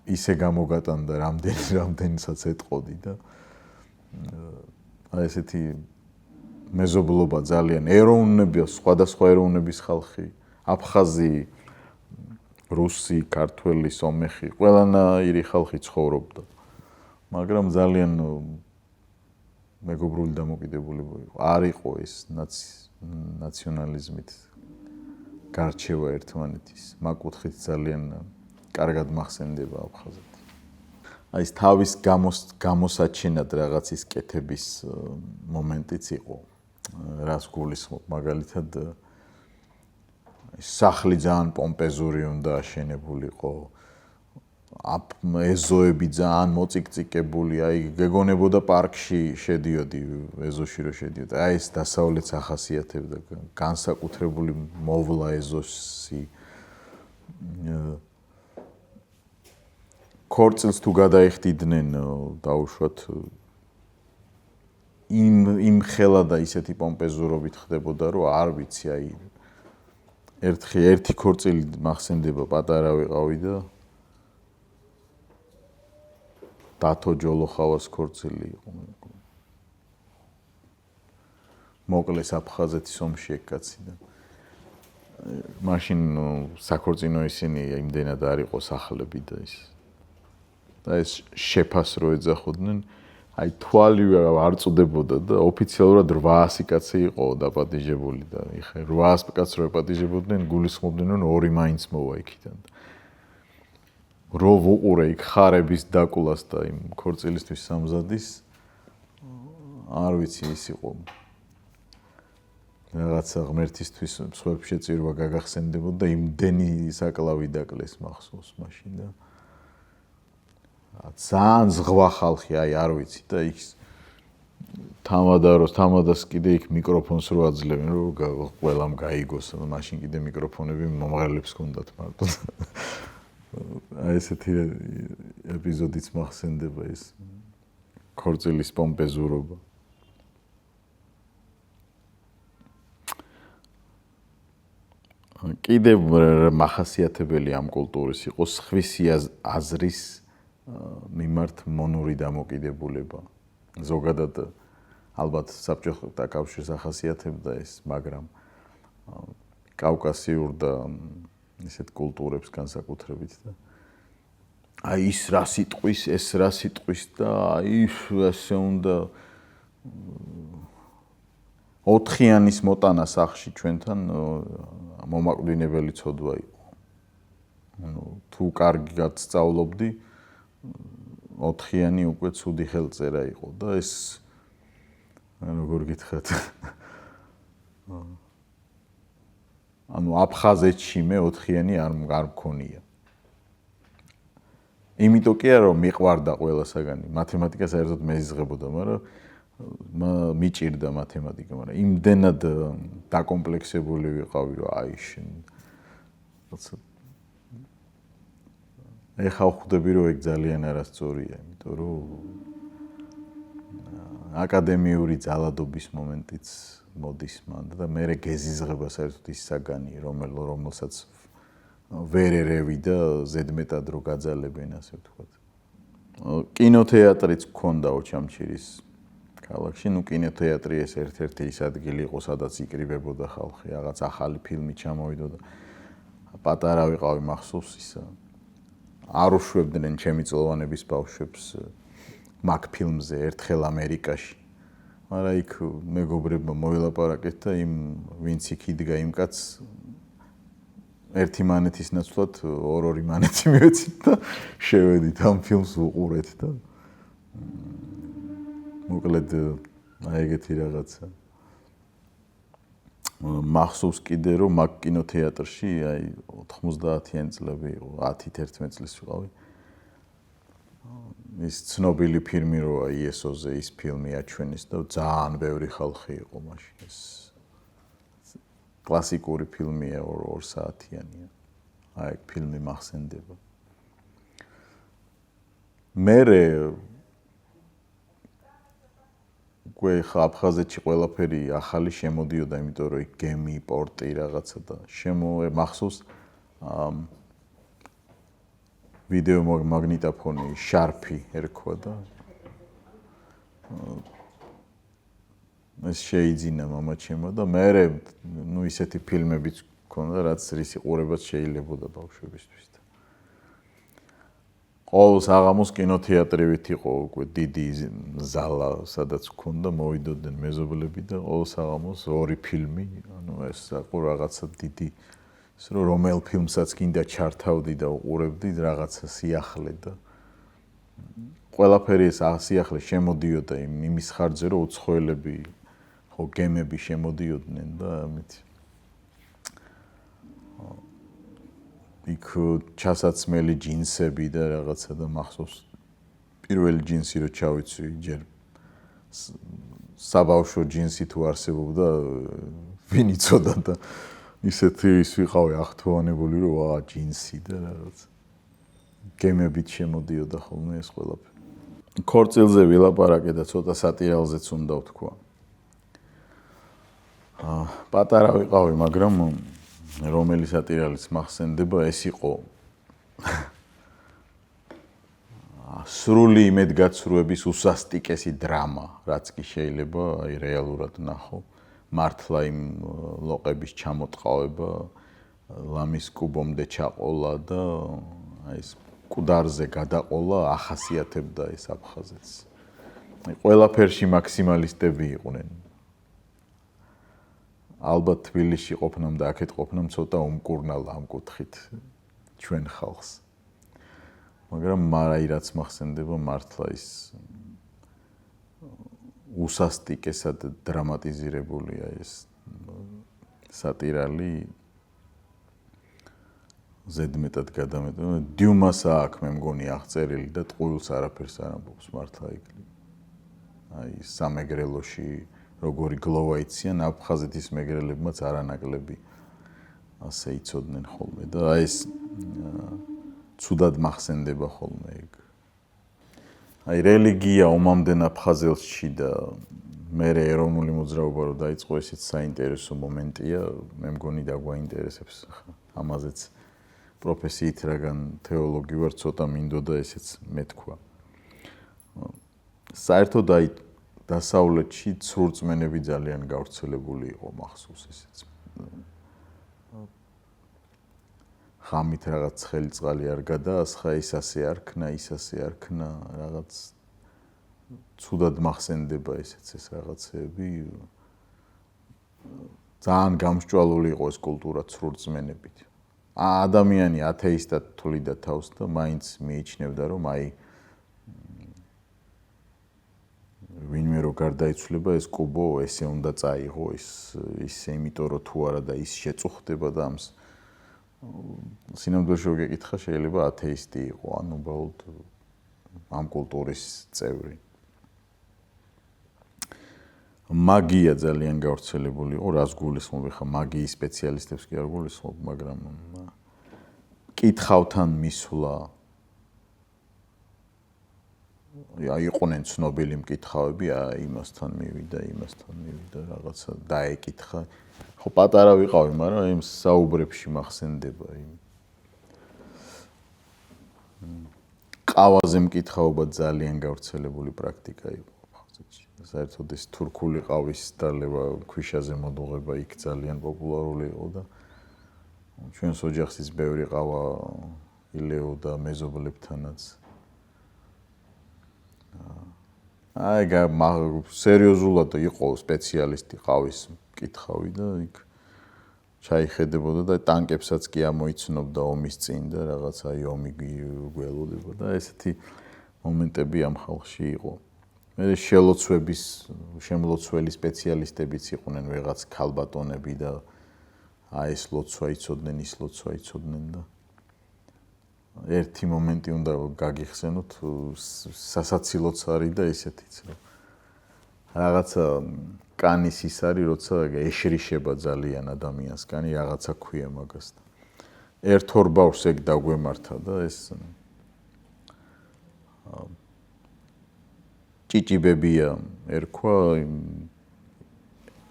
ისე გამოგატანდა რამდენიცაც ეტყოდი და აი ესეთი მეზობლობა ძალიან ეროვნები, სხვადასხვა ეროვნების ხალხი, აფხაზი, რუსი, ქართველი, სომეხი, ყველანაირი ხალხი ცხოვრობდა. მაგრამ ძალიან მეგობრული დამოკიდებულება იყო. არ იყო ეს ნაციონალიზმით გარჩევა ერთმანეთის. მაგ კუთხით ძალიან კარგად მახსენდება აფხაზეთი. აი ეს თავის გამოსაჩენად რაღაცის კეთების მომენტიც იყო. რას გულისხმობ, მაგალითად სახლი ძალიან პომპეზური უნდა აშენებულიყო. ეზოები ძალიან მოციკციკებული, აი გეგონებოდა პარკში შედიოდი, ეზოში რო შედიოდი. აი ეს დასავლეთს ახასიათებდა, განსაკუთრებული მოვლა ეზოში. ქორწილს თუ გადაიხდიდნენ, დაუშვათ იმ ხელა და ისეთი პომპეზურობით ხდებოდა, რომ არ ვიცი, აი ერთი ქორწილი მახსენდება, პატარა ვიყავი და დათო ჯოლოხავას ქორწილი იყო. მოკლეს აფხაზეთის ომში ეგ კაცი და მაშინ საქორწინო ისინი იმდენად არ იყო სახლები და ეს შეფას რო ეძახოდნენ, აი თვალი არ წუდებოდა და ოფიციალურად 800 კაცი იყო დაპატიჟებული და ეხა 800 კაცს რო ეპატიჟებოდნენ, გულისხმობდნენ რომ ორი მაინც მოვა იქიდან. რო ვუყურე იქ ხარების დაკვლას და იმ ქორწილისთვის სამზადის, არ ვიცი ის იყო. რაღაცა ღმერთისთვის მსხვერპლ შეწირვა გაგახსენდებოდა და იმდენი საკლავი დაკლეს მახსოვს მაშინ და ძალიან ზღვა ხალხი, აი არ ვიცი და იქ თამადას კიდე იქ მიკროფონს რო აძლევენ, რომ ყველამ გაიგოს, მაშინ კიდე მიკროფონები მომღერლებს ჰქონდათ მარტო. აი ესეთი ეპიზოდიც მახსენდება ეს ქორწილის პომპეზურობა. კიდევ მახასიათებელი ამ კულტურის იყო სხვისი აზრის მიმართ მონური დამოკიდებულება. ზოგადად ალბათ საბჭოთა კავშირს ახასიათებდა ეს, მაგრამ კავკასიურ და ისეთ კულტურებს განსაკუთრებით და აი ის რა სიტყვის, ეს რა სიტყვის და აი ესე უნდა 4-იანის მოტანა სახში ჩვენთან მომაკვდინებელი ცოდვა იყო. ანუ თუ კარგად სწავლობდი 4-იანი უკვე ცუდი ხელწერა იყო და ეს როგორ გითხრათ ანუ აფხაზეთში მე 4-იანი არ მქონია. იმიტომ კი არა რომ მიყვარდა ყველა საგანი, მათემატიკა საერთოდ მეზიზღებოდა, მაგრამ მიჭირდა მათემატიკა, მაგრამ იმდენად დაკომპლექსებული ვიყავი, რომ აი შენ ეხა ხვდები რომ ეგ ძალიან არასწორია, იმიტომ რომ აკადემიური ძალადობის მომენტიც მოდის მანდ და მე გეზიზღება საერთოდ ის საგანი, რომელსაც ვერ ერევი და ზედმეტად რო გაძალებენ, ასე ვთქვათ. კინოთეატრიც გქონდა ოჩამჩირის ქალაქში, კინოთეატრი ეს ერთ-ერთი ის ადგილი იყო, სადაც იკრიბებოდა ხალხი, რაღაც ახალი ფილმი ჩამოვიდოდა. პატარა ვიყავი მახსოვს ისა. არ უშვებდნენ ჩემი წლოვანების ბავშვებს მაგ ფილმზე ერთხელ ამერიკაში. მაგრამ იქ მეგობრებმა მოვილაპარაკეთ და იმ ვინც იქ იდგა იმ კაცს ერთი მანეთის ნაცვლად ორ-ორი მანეთი მივეცით და შევედით ამ ფილმს უყურეთ და მოკლედ აი ეგეთი რაღაცა. მახსოვს კიდე რომ მაგ კინოთეატრში აი 90-იანი წლები იყო, 10-11 წლის ვიყავი. ის ცნობილი ფილმი როა იესოზე ის ფილმი აჩვენეს და ძალიან ბევრი ხალხი იყო მაშინ. ეს კლასიკური ფილმია 2 საათიანია. აი ფილმი მახსენდება. მერე უკვე ხა აფხაზეთში ყველაფერი ახალი შემოდიოდა, იმიტომ რომ იქ გემი, პორტი რაღაცა და მახსოვს ვიდეო მაგნიტოფონი შარფი ერქვა და ეს შეიძინა მამაჩემო და მე ნუ ისეთი ფილმებიც გქონდა, რაც რისი ყურებაც შეიძლებოდა ბავშვებისთვის და ყოველ საღამოს კინოთეატრივით იყო უკვე დიდი ზალა, სადაც გქონდა, მოვიდოდნენ მეზობლები და ყოველ საღამოს 2 ფილმი, ანუ ეს რაღაცა დიდი ის რომელ ფილმსაც კიდე ჩართავდი და უყურებდი რაღაცა სიახლე და ყველაფერი ეს სიახლე შემოდიოდა იმის ხარჯზე, რომ უცხოელები ხო გემები შემოდიოდნენ და ამით იქ ჩასაცმელი ჯინსები და რაღაცა და მახსოვს პირველი ჯინსი რო ჩავიცვი ჯერ საბავშვო ჯინსი თუ არსებობდა ვინ იცოდა და ისეთი ის ვიყავი ახთოვანებული რომ აა ჯინსი და რაღაცა გემებით შემოდიოდა ხოლმე ეს ყველაფერი. ქორწილზე ვილაპარაკე და ცოტა სატირალზეც უნდა ვთქვა. პატარა ვიყავი, მაგრამ რომელი სატირალიც მახსენდება, ეს იყო სრული იმედგაცრუების უსასტიკესი დრამა, რაც კი შეიძლება აი რეალურად ნახო. მართლა იმ ლოყების ჩამოტყავება, ლამის კუბომდე ჩაყოლა და აი ეს კუდარზე გადაყოლა ახასიათებდა ეს აფხაზეთს. ყველაფერში მაქსიმალისტები იყვნენ. ალბათ თბილისში ყოფნამ და აქეთ ყოფნამ ცოტა უმკურნალა ამ კუთხით ჩვენ ხალხს. მაგრამ აი რაც მახსენდება მართლა ის უსასტიკესად დრამატიზირებულია ეს სატირალი ზედმეტად გადამეტყვი. დიუმას აქვს მე მგონი აღწერილი და ტყუილს არაფერს არ ამბობს მართლა იქ. აი სამეგრელოში როგორი გლოვა იციან აფხაზეთის მეგრელებმაც არანაკლები ასე იცოდნენ ხოლმე და აი ეს ცუდად მახსენდება ხოლმე ეგ. აი რელიგია ომამდენ აფხაზეთში და მე ეროვნული მოძრაობა რო დაიწყო ესეც საინტერესო მომენტია, მე მგონი დაგვაინტერესებს ხა ამაზეც პროფესიით რაგან თეოლოგი ვარ, ცოტა მინდოდა ესეც მეთქვა. საერთოდ აი დასავლეთში ცრურწმენები ძალიან გავრცელებული იყო მახსოვს ესეც. ხამით რაღაც ცხელი წყალი არ გადაასხა, ის ასე არ ქნა, ის ასე არ ქნა, რაღაც ცუდად მახსენდება ესეც ეს რაღაცები. ძალიან გამსჭვალული იყო ეს კულტურა ცრურწმენებით. ადამიანი ათეისტად თვლიდა თავს და მაინც მიიჩნევდა რომ აი ვინმე რო რომ გარდაიცვლება ეს კუბო ესე უნდა წაიღო ისე იმიტომ რომ თუ არა და ის შეწუხდება და ამს სინამდვილეში რო გეკითხა შეიძლება ათეისტი იყო ან უბრალოდ ამ კულტურის წევრი მაგია ძალიან გავრცელებული იყო რას გულისხმობ ხა მაგიის სპეციალისტებს კი არ გულისხმობ მაგრამ კითხავთან მისვლა იყვნენ ცნობილი მკითხავები იმასთან მივიდა რაღაცა დაეკითხა ხო პატარა ვიყავი მაგრამ იმ საუბრებში მახსენდება იმ ყავაზე მკითხაობა ძალიან გავრცელებული პრაქტიკა იყო ხაზეთში საერთოდ ეს თურქული ყავის დალევა ქვიშაზე მოდუღება იქ ძალიან პოპულარული იყო და ჩვენს ოჯახის ბევრი ყავა ილეოდა მეზობლებთანაც სერიოზულად იყო სპეციალისტი ყავის მკითხავი და იქ ჩაიხედებოდა და ტანკებსაც კი ამოიცნობდა ომის წინ და რაღაც აი ომი გველოდება და ესეთი მომენტები ამ ხალხში იყო. მე შემლოცველი სპეციალისტებიც იყვნენ ვიღაც ქალბატონები და აი ეს ლოცვა იცოდნენ ის ლოცვა იცოდნენ და ერთი მომენტი უნდა გაგიხსენოთ სასაცილოც არის და ესეთიც რომ რაღაცა კანის ის არის როცა ეშრიშება ძალიან ადამიანს კანი რაღაცა ქვია მაგას და ერთ-ორ ბავშვს ეგ დაგვემართა და ეს ჭიჭიბებია ერქვა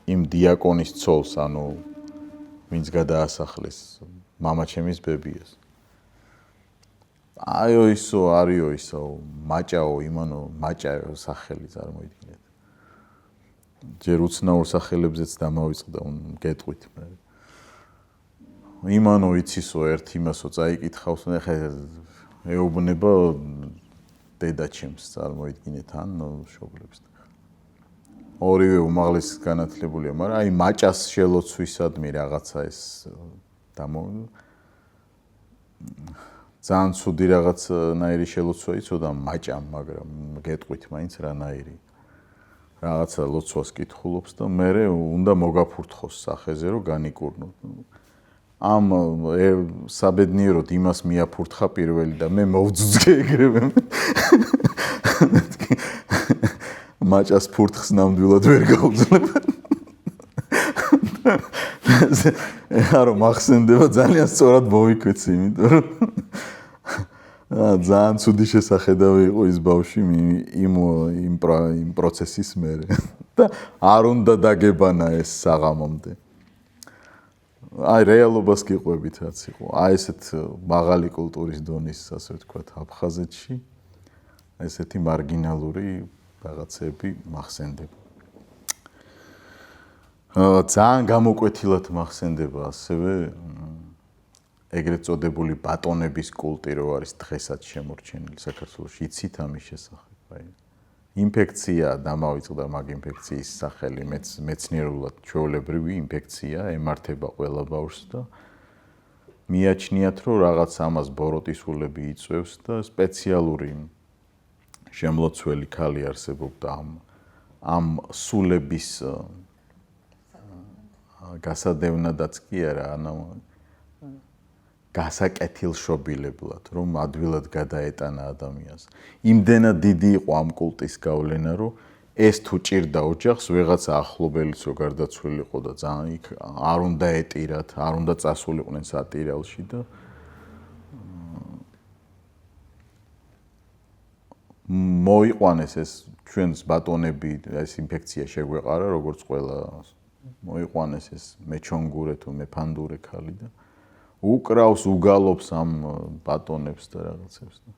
იმ დიაკონის ცოლს ანუ ვინც გადაასახლეს მამაჩემის ბებიას აიო ისო არიო ისო მაჭაო იმანო მაჭაო სახელი წარმოიდგინეთ ჯერ უცნაურ სახელებზეც დამავიწყდა გეტყვით მე იმანო იცისო ერთ იმასო წაიკითხავს და ხა ეუბნება დედაჩემს წარმოიდგინეთ ან მშობლებს ორივე უმაღლესი განათლებულია მაგრამ აი მაჭას შელოცვისადმი რაღაცა ეს ძალიან ცუდი რაღაცნაირი შელოცვა იცოდა მაჭამ მაგრამ გეტყვით მაინც რანაირი რაღაცა ლოცვას კითხულობს და მე უნდა მოგაფურთხოს სახეზე რომ განიკურნო ამ საბედნიეროდ იმას მიაფურთხა პირველი და მე მოვძუძგე ეგრევე მაჭას ფურთხს ნამდვილად ვერ გაუძლებ არო მახსენდება ძალიან სწორად მოვიკვეცი იმიტომ რომ ძალიან ცუდი შესახედავი იყო ის ბავშვი იმ პროცესის მერე და არ უნდა დაგებანა ეს საღამომდე აი რეალობას გიყვებით რაც იყო აი ესეთ მაღალი კულტურის დონის ასე ვთქვათ აფხაზეთში ესეთი მარგინალური რაღაცები მახსენდება ძალიან გამოკვეთილად მახსენდება ასევე ეგრეთ წოდებული ბატონების კულტი რო არის დღესაც შემორჩენილი საქართველოში იცით ამის შესახებ აი ინფექცია დამავიწყდა მაგ ინფექციის სახელი მეცნიერულად ჩვეულებრივი ინფექცია ემართება ყველა ბავშვს და მიაჩნიათ რომ რაღაც ამას ბოროტისულები იწვევს და სპეციალური შემლოცველი ქალი არსებობდა ამ სულების გასადევნადაც კი არა ანუ გასაკეთილშობილებლად რომ ადვილად გადაეტანა ადამიანს იმდენად დიდი იყო ამ კულტის გავლენა რომ ეს თუ ჭირდა ოჯახს ვიღაცა ახლობელიც რო გარდაცვლილიყო და ძალიან იქ არ უნდა ეტირათ არ უნდა წასულიყვნენ სატირალში და მოიყვანეს ეს ჩვენს ბატონები ეს ინფექცია შეგვეყარა როგორც ყველა მოიყვანეს ეს მეჩონგურე თუ მეფანდურე ხალი და უკრავს უგალობს ამ ბატონებს და რაღაცებს და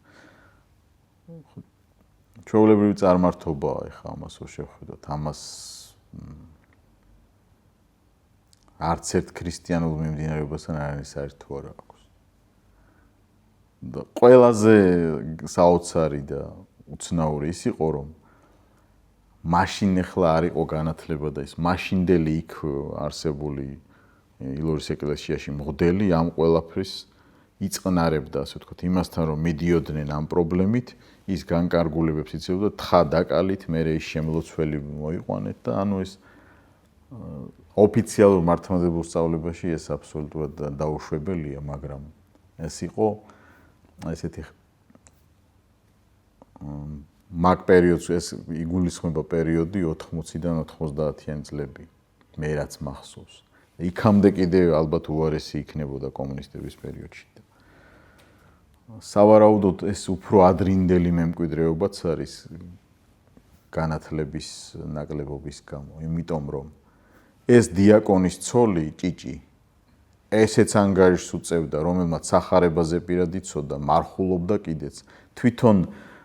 ჩვეულებრივი წარმართობაა ეხა ამას რო შევხედოთ ამას არც ერთ ქრისტიანულ მიმდინარეობასთან არანაირი საერთო არ აქვს და ყველაზე საოცარი და უცნაური ის იყო რომ მაშინ ახლა არ იყო განათლება და ის მაშინდელი იქ არსებული ილორის ეკლესიაში მღვდელი ამ ყველაფრის იწყნარებდა ასე ვთქვათ იმასთან რომ მიდიოდნენ ამ პრობლემით ის განკარგულებებს იცოდა თხა დაკალით, მერე ის შემლოცველი მოიყვანეთ და ანუ ეს ოფიციალურ მართლმადიდებლურ სწავლებაში ეს აბსოლუტურად დაუშვებელია, მაგრამ ეს იყო ესეთი მაგ პერიოდს ეს იგულისხმება პერიოდი 80-დან 90-იანი წლები, მე რაც მახსოვს. იქამდე კიდე ალბათ უარესი იქნებოდა კომუნისტების პერიოდში. სავარაუდოდ ეს უფრო ადრინდელი მემკვიდრეობაც არის განათლების ნაკლებობის გამო, იმიტომ რომ ეს დიაკონის ცოლი ჭიჭი ესეც ანგარიშს უწევდა, რომელმაც სახარებაზე პირად იცოდა, მარხულობდა კიდეც. თვითონ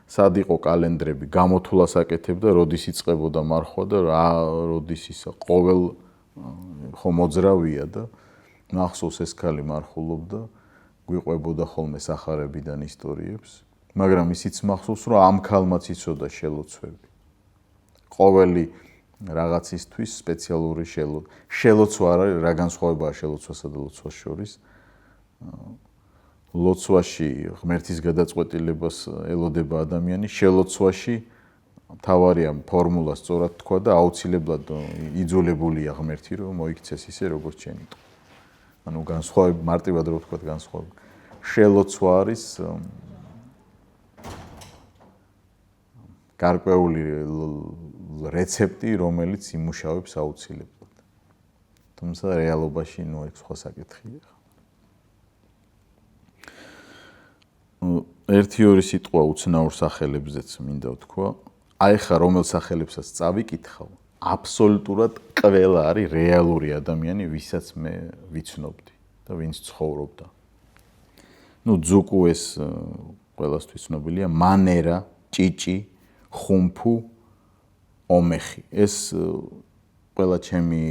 სად იყო კალენდრები, გამოთვლას აკეთებდა, როდის იწყებოდა მარხვა და როდის ისა ყოველ ხო მოძრავია და მახსოვს ეს ქალი მარხულობდა, გვიყვებოდა ხოლმე სახარებიდან ისტორიებს, მაგრამ ისიც მახსოვს, რომ ამ ქალმაც იცოდა შელოცვები. ყოველი რაღაცისთვის სპეციალური შელოცვა არ არის, რა განსხვავებაა შელოცვასა და ლოცვას შორის. ლოცვაში ღმერთის გადაწყვეტილებას ელოდება ადამიანი, შელოცვაში მთავარია ფორმულა სწორად თქვა და აუცილებლად იძულებულია ღმერთი, რომ მოიქცეს ისე, როგორც შენ იტყვი. ანუ განსხვავება მარტივად რო ვთქვა, განსხვავება. შელოცვა არის გარკვეული რეცეპტი, რომელიც იმუშავებს აუცილებლად. თუმცა რეალობაში ნუ ეგ სხვა საკითხია. ერთი-ორი სიტყვა უცნაურ სახელებზეც მინდა ვთქვა. აი ხა რომელ სახელებსაც წავიკითხავ, აბსოლუტურად ყველა არის რეალური ადამიანი, ვისაც მე ვიცნობდი და ვინც ცხოვრობდა. ნუ ძუკუ ეს ყველასთვის ცნობილია, მანერა, ჭიჭი, ხუმფუ, ომეხი. ეს ყველა ჩემი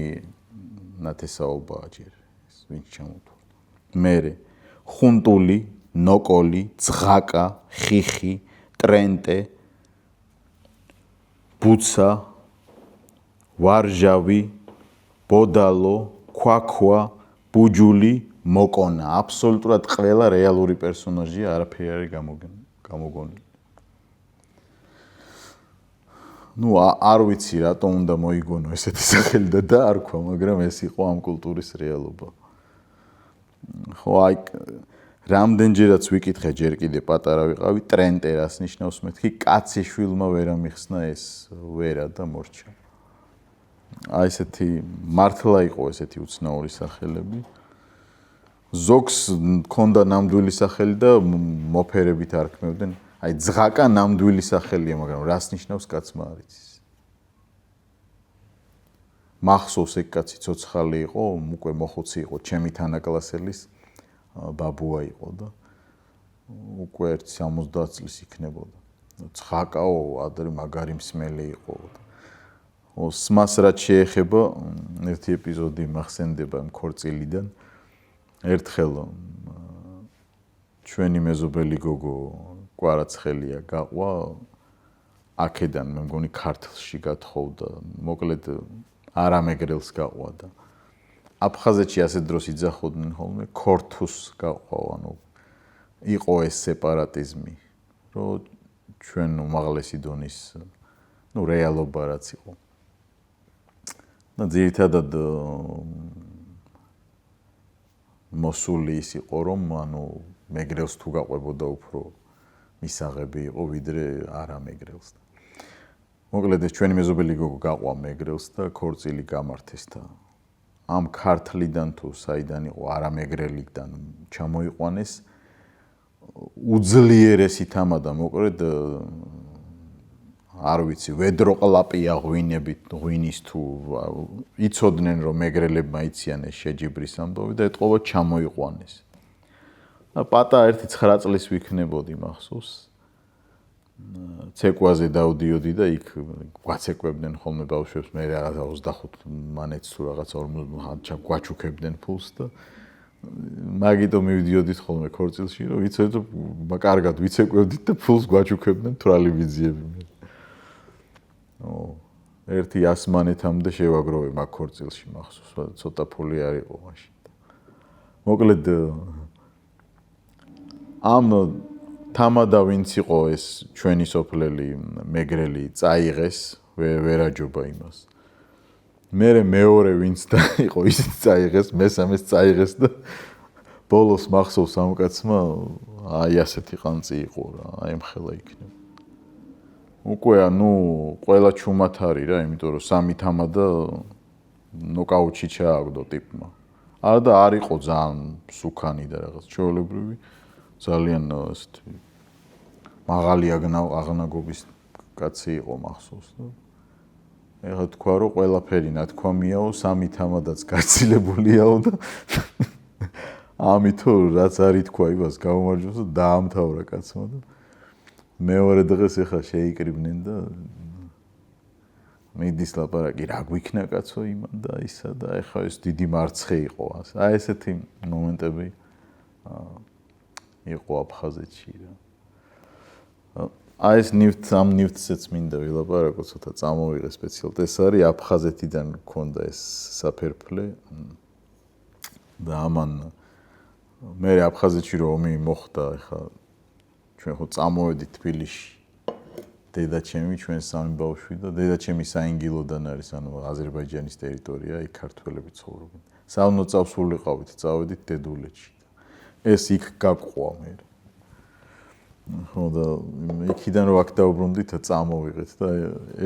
ნათესაობაა ჯერ, ეს ვინც ჩამოთვალა. მერე ხუნტული, ნოკოლი, ძღაკა, ხიხი, ტრენტე, ბუცა, ვარჟავი, ბოდალო, ქვაქვა, ბუჯული, მოკონა. აბსოლუტურად ყველა რეალური პერსონაჟია, არაფერი არის გამოგონილი. ნუ არ ვიცი რატომ უნდა მოიგონო ესეთი სახელი და დაარქვა, მაგრამ ეს იყო ამ კულტურის რეალობა. ხო, აი რამდენჯერაც ვიკითხე, ჯერ კიდე პატარა ვიყავი, ტრენტე რას ნიშნავს მეთქი, კაცი შვილმა ვერ ამიხსნა ეს ვერა და მორჩა. აი ესეთი მართლა იყო ესეთი უცნაური სახელები. ზოგს მქონდა ნამდვილი სახელი და მოფერებით არქმევდნენ. აი ძღაკა ნამდვილი სახელია, მაგრამ რას ნიშნავს კაცმა არ იცის. მახსოვს ეგ კაცი ცოცხალი იყო, უკვე მოხუცი იყო, ჩემი თანაკლასელის ბაბუა იყო და უკვე 70 წლის იქნებოდა. ძღაკაო, ადრე მაგარი მსმელი იყო. სმას რაც შეეხება, ერთი ეპიზოდი მახსენდება იმ ქორწილიდან. ერთხელ ჩვენი მეზობელი გოგო კვარაცხელია გაყვა აქედან, მე მგონი ქართლში გათხოვდა, მოკლედ არამეგრელს გაყვა და აფხაზეთში ასეთ დროს იძახოდნენ ხოლმე ქორთუს გაყვა, ანუ იყო ეს სეპარატიზმი, რომ ჩვენ უმაღლესი დონის, ნუ რეალობა რაც იყო. და ძირითადად მოსული ის იყო, რომ ანუ მეგრელს თუ გაყვებოდა უფრო მისაღები იყო, ვიდრე არამეგრელს. მოკლედ ეს ჩვენი მეზობელი გოგო გაყვა მეგრელს და ქორწილი გამართეს და ამ ქართლიდან თუ საიდან იყო არამეგრელიდან ჩამოიყვანეს უძლიერესი თამადა, მოკლედ არ ვიცი, ვედროყლაპია ღვინის თუ იცოდნენ რომ მეგრელებმა იციან ეს შეჯიბრის ამბავი და ეთყობა ჩამოიყვანეს. პატა 1-9 წლის ვიქნებოდი მახსოვს. ცეკვაზე დავდიოდი და იქ გვაცეკვებდნენ ხოლმე ბავშვებს, მე რაღაცა 25 მანეთს თუ რაღაცა 40 გვაჩუქებდნენ ფულს და მაგიტო მივდიოდით ხოლმე ქორწილში, რომ ვიცოდით, რომ კარგად ვიცეკვებდით და ფულს გვაჩუქებდნენ თვრალი ვიძიები. ერთი 100 მანეთამდე შევაგროვე მაგ ქორწილში მახსოვს, ცოტა ფული არ იყო მაშინ. მოკლედ ამ თამადა ვინც იყო ეს ჩვენი სოფლელი მეგრელი წაიღეს ვერაჯობა იმას მეორე ვინც და იყო ისიც წაიღეს მესამეს წაიღეს და ბოლოს მახსოვს ამ კაცმა აი ასეთი ყანწი იყო რა აი მხელა იქნება უკვე ყველა ჩუმად არის რა იმიტომ რომ სამი თამადა ნოკაუტში ჩააგდო ტიპმა არა და არ იყო ძალიან სუქანი და რაღაც ჩვეულებრივი ძალიან ასეთი მაღალი აღნაგობის კაცი იყო მახსოვს და ეხლა თქვა რომ ყველაფერი ნათქვამიაო სამი თამადაც გაცილებულია და ამითო რაც არის თქვა იმას გაუმარჯოს და დაამთავრა კაცმა და მეორე დღეს ეხლა შეიკრიბნენ და მიდის ლაპარაკი რა გვიქნა კაცო იმან და ისა და ეხლა ეს დიდი მარცხე იყო აი ესეთი მომენტები იყო აფხაზეთში რა აი ეს ამ ნივთზეც მინდა ვილაპარაკო ცოტა წამოვიღე სპეციალურად ეს არის აფხაზეთიდან მქონდა ეს საფერფლე და ამან მე აფხაზეთში რომ ომი მოხდა ეხლა ჩვენ ხო წამოვედით თბილისში დედაჩემი ჩვენ სამი ბავშვი და დედაჩემი საინგილოდან არის ანუ აზერბაიჯანის ტერიტორია იქ ქართველები ცხოვრობენ საუნო წავსულიყავით წავედით დედულეთში ეს იქ გაგყვა მე ხო და იქიდან რომ აქ დაუბრუნდით წამოვიღეთ და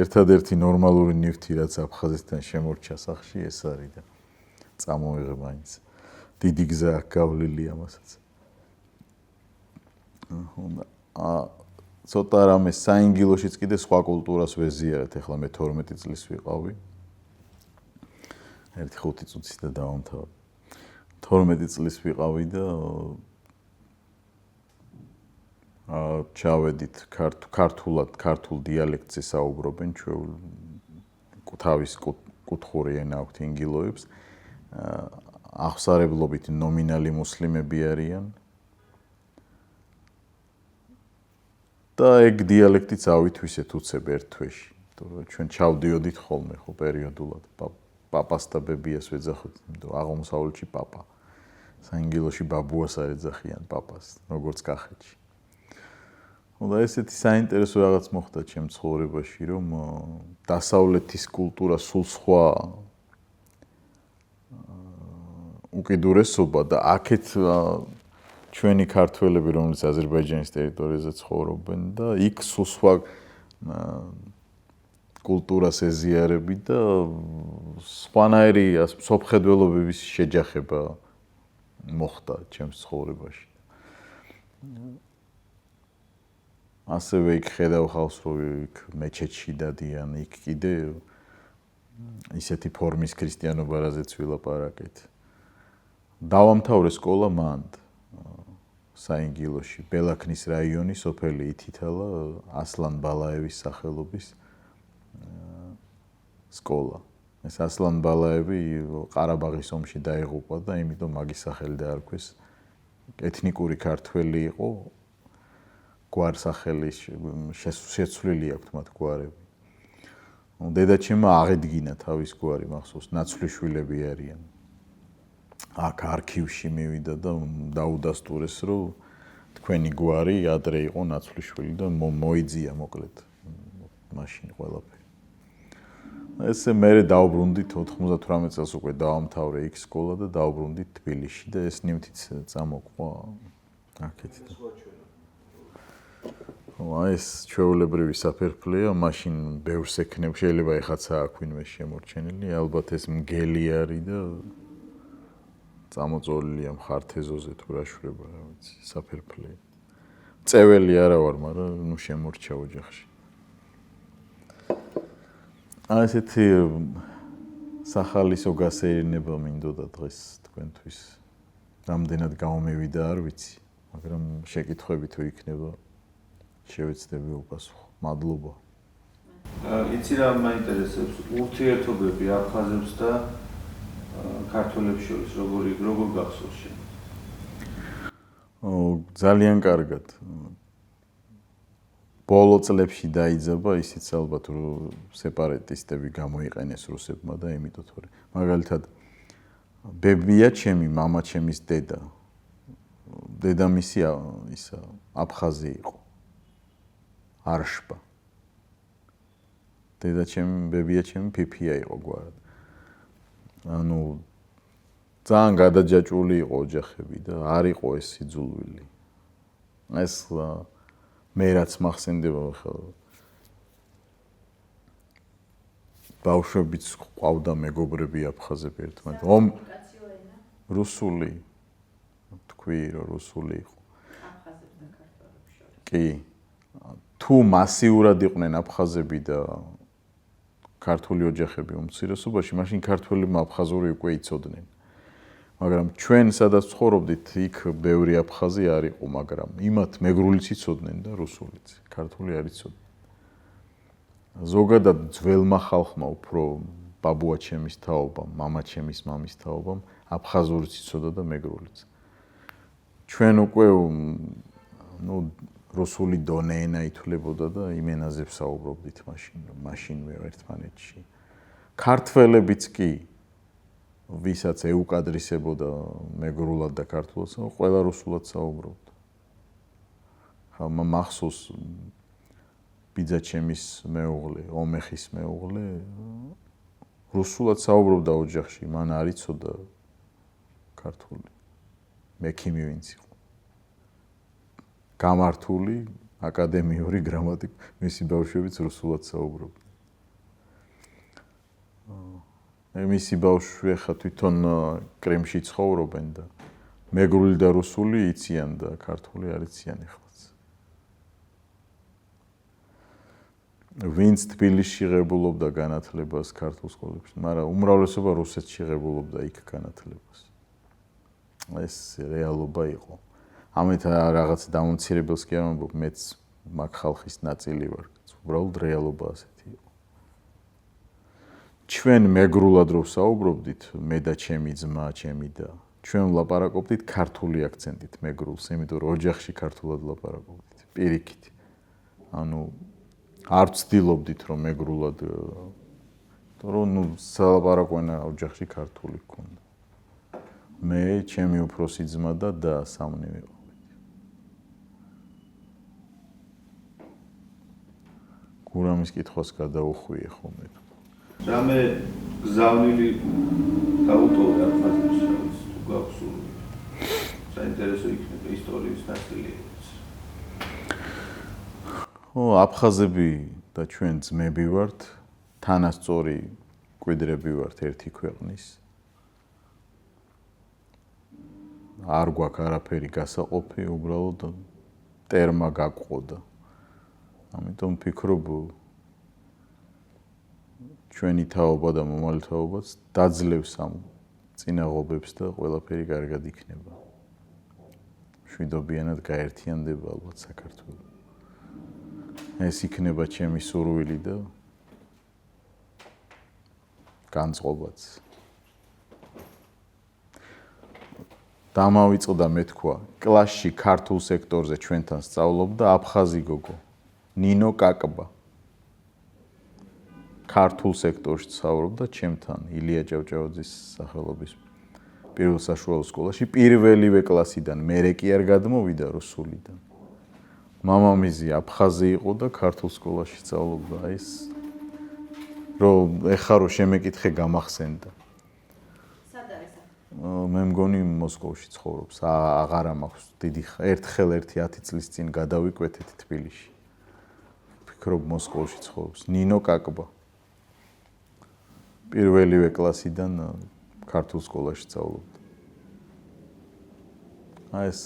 ერთადერთი ნორმალური ნივთი რაც აფხაზეთიდან შემორჩა სახში ეს არის და წამოვიღე მაინც დიდი გზა გავლილი ამასაც ცოტა რამე საინგილოშიც კიდე სხვა კულტურას ვეზიარეთ ეხლა მე 12 წლის ვიყავი 1-5 წუთის და დავამთავრე 12 წლის ვიყავი და ჩავედით ქართულ დიალექტზე საუბრობენ თავის კუთხური ენა აქვთ ინგილოებს აღსარებლობით ნომინალი მუსლიმები არიან და ეგ დიალექტიც ავითვისეთ უცებ ერთ თვეში იმიტომ ჩვენ ჩავდიოდით ხოლმე ხო პერიოდულად პაპას და ბებიას ვეძახოთ იმიტომ აღმოსავლეთში პაპა საინგილოში ბაბუას არ ეძახიან პაპას როგორც კახეთში და ესეთი საინტერესო რაღაც მოხდა ჩემ ცხოვრებაში რომ დასავლეთის კულტურა სულ სხვა უკიდურესობა და აქეთ ჩვენი ქართველები რომლებიც აზერბაიჯანის ტერიტორიაზე ცხოვრობენ და იქ სულ სხვა კულტურას ეზიარები და სხვანაირი სოფხედველობების შეჯახება მოხდა ჩემს ცხოვრებაში ასევე იქ ხედავ ხალხს რომ იქ მეჩეთში დადიან იქ კიდე ისეთი ფორმის ქრისტიანობა რაზეც ვილაპარაკეთ დავამთავრე სკოლა მანდ საინგილოში ბელაქნის რაიონი სოფელი ითითალა ასლან ბალაევის სახელობის სკოლა ეს ასლან ბალაევი ყარაბაღის ომში დაიღუპა და იმიტომ მაგის სახელი დაარქვეს ეთნიკური ქართველი იყო გვარსახელი შეცვლილი აქვს მათ გვარები დედაჩემმა აღედგინა თავის გვარი მახსოვს ნაცვლიშვილები არიან აქ არქივში მივიდა და დაუდასტურეს რომ თქვენი გვარი ადრე იყო ნაცვლიშვილი და მოიძია მოკლედ მაშინ ყველაფერი ესე მე დაუბრუნდით 98 წელს უკვე დავამთავრე იქ სკოლა და დაუბრუნდით თბილისში და ეს ნივთიც წამოყვა აქეთ და ეს ჩვეულებრივი საფერფლეა მაშინ ბევრს ექნებ შეიძლება ეხაც აქვინვე შემორჩენილი ალბათ ეს მგელი არის და წამოწოლილია მხართეზოზე თუ რა შვრება რა ვიცი საფერფლე წეველი არა ვარ მაგრამ ნუ შემორჩა ოჯახში აი ესეთი სახალისო გასეირნება მინდოდა დღეს თქვენთვის რამდენად გამომივიდა არ ვიცი მაგრამ შეკითხვები თუ იქნება შევეცდები უპასუხო მადლობა იცი რა მაინტერესებს ურთიერთობები აფხაზებს და ქართველებს შორის როგორ გახსოვს შენ? ძალიან კარგად. ბოლო წლებში დაიძაბა ისიც ალბათ რომ სეპარატისტები გამოიყენეს რუსებმა და იმიტომ თორე მაგალითად ბებია ჩემი, მამა ჩემის დედა დედამისი ისა აფხაზი იყო. არშბა. ბებია ჩემი ფიფია იყო გვარად. ანუ ძალიან გადაჯაჭვული იყო ოჯახები და არ იყო ეს სიძულვილი. ეს მე რაც მახსენდება ხა ბავშვებიც ყავდა მეგობრები აფხაზები ერთმანეთს. რუსული თქვი რომ რუსული იყო. აფხაზებს და ქართველებს შორის. კი. თუ მასიურად იყვნენ აფხაზები და ქართული ოჯახები უმცირესობაში, მაშინ ქართველებმა აფხაზური უკვე იცოდნენ. მაგრამ ჩვენ სადაც ცხოვრობდით, იქ ბევრი აფხაზი არ იყო, მაგრამ იმათ მეგრულიც იცოდნენ და რუსულიც, ქართული არ იცოდნენ. ზოგადად ძველმა ხალხმა უფრო ბაბუა ჩემის თაობამ, მამა ჩემის მამის თაობამ აფხაზურიც იცოდა და მეგრულიც. ჩვენ უკვე რუსული დონე ენა ითვლებოდა და იმ ენაზე ვსაუბრობდით მაშინვე ერთმანეთში. ქართველებიც კი ვისაც ეუკადრისებოდა მეგრულად და ქართულად, ყველა რუსულად საუბრობდა. ხა მახსოვს ბიძა ჩემის მეუღლე, ომეხის მეუღლე რუსულად საუბრობდა ოჯახში, მან არ იცოდა ქართული. მექიმი ვინც იყო. გამართული აკადემიური გრამატიკა, მისი ბავშვებიც რუსულად საუბრობდა. მისი ბავშვი ხა თვითონ კრემში ცხოვრობენ და მეგრული და რუსული იციან და ქართული არ იციან ეხლაც. ვინც თბილისში ღებულობდა განათლებას ქართულ სკოლებში, მაგრამ უმრავლესობა რუსეთში ღებულობდა იქ განათლებას. ეს რეალობა იყო. ამით რაღაც დამამცირებელს კი არ ამბობ, მეც მაგ ხალხის ნაწილი ვარ. უბრალოდ რეალობა ასეთი იყო. ჩვენ მეგრულად რო საუბრობდით, მე და ჩემი ძმა, ჩემი და ჩვენ ვლაპარაკობდით ქართული აქცენტით მეგრულს, იმიტომ რომ ოჯახში ქართულად ვლაპარაკობდით, პირიქით. ანუ არ ვცდილობდით რომ მეგრულად, რომ სალაპარაკო ენა ოჯახში ქართული გქონდა. მე, ჩემი უფროსი ძმა და სამნი ვიყავით. გურამის კითხვას გადაუხვიე ხოლმე. რამე გზავნილი გაუტოვე აფხაზეთში, თუ გაქვს საინტერესო იქნება ისტორიის ნაწილი. აფხაზები და ჩვენ ძმები ვართ, თანასწორი კვიდრები ვართ ერთი ქვეყნის. არ გვაქვს არაფერი გასაყოფი, უბრალოდ ტერმა გაგვყოდა. ამიტომ ვფიქრობ ჩვენი თაობა და მომავალი თაობაც დაძლევს ამ წინაღობებს და ყველაფერი კარგად იქნება. მშვიდობიანად გაერთიანდება ალბათ საქართველო. ეს იქნება ჩემი სურვილი და განწყობაც. დამავიწყდა მეთქვა, კლასში ქართულ სექტორზე ჩვენთან სწავლობდა აფხაზი გოგო, ნინო კაკბა. ქართულ სექტორში სწავლობდა ჩემთან, ილია ჭავჭავაძის სახელობის პირველ საშუალო სკოლაში, პირველივე კლასიდან, მერე კი არ გადმოვიდა რუსულიდან. მამამისი აფხაზი იყო და ქართულ სკოლაში სწავლობდა. ეს რომ ეხა რო შემეკითხე გამახსენდა. სად არის ახლა? მე მგონი მოსკოვში ცხოვრობს. აღარა მაქვს დიდი ერთხელ 10 წლის წინ გადავიკვეთეთ თბილისში. ვფიქრობ მოსკოვში ცხოვრობს. ნინო კაკბა. პირველივე კლასიდან ქართულ სკოლაში სწავლობდა. ეს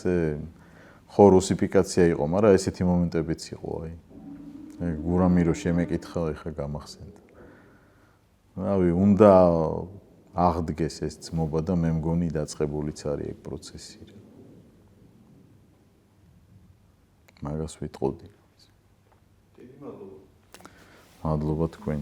ხო რუსიფიკაცია იყო, მაგრამ ესეთი მომენტებიც იყო, აი. გურამი რო შემეკითხა, ეხა გამახსენდა. რავი, უნდა აღდგეს ეს ძმობა და მე მგონი დაწყებულიც არის ეგ პროცესი. მაგას ვიტყოდი. დიდი მადლობა. მადლობა თქვენ.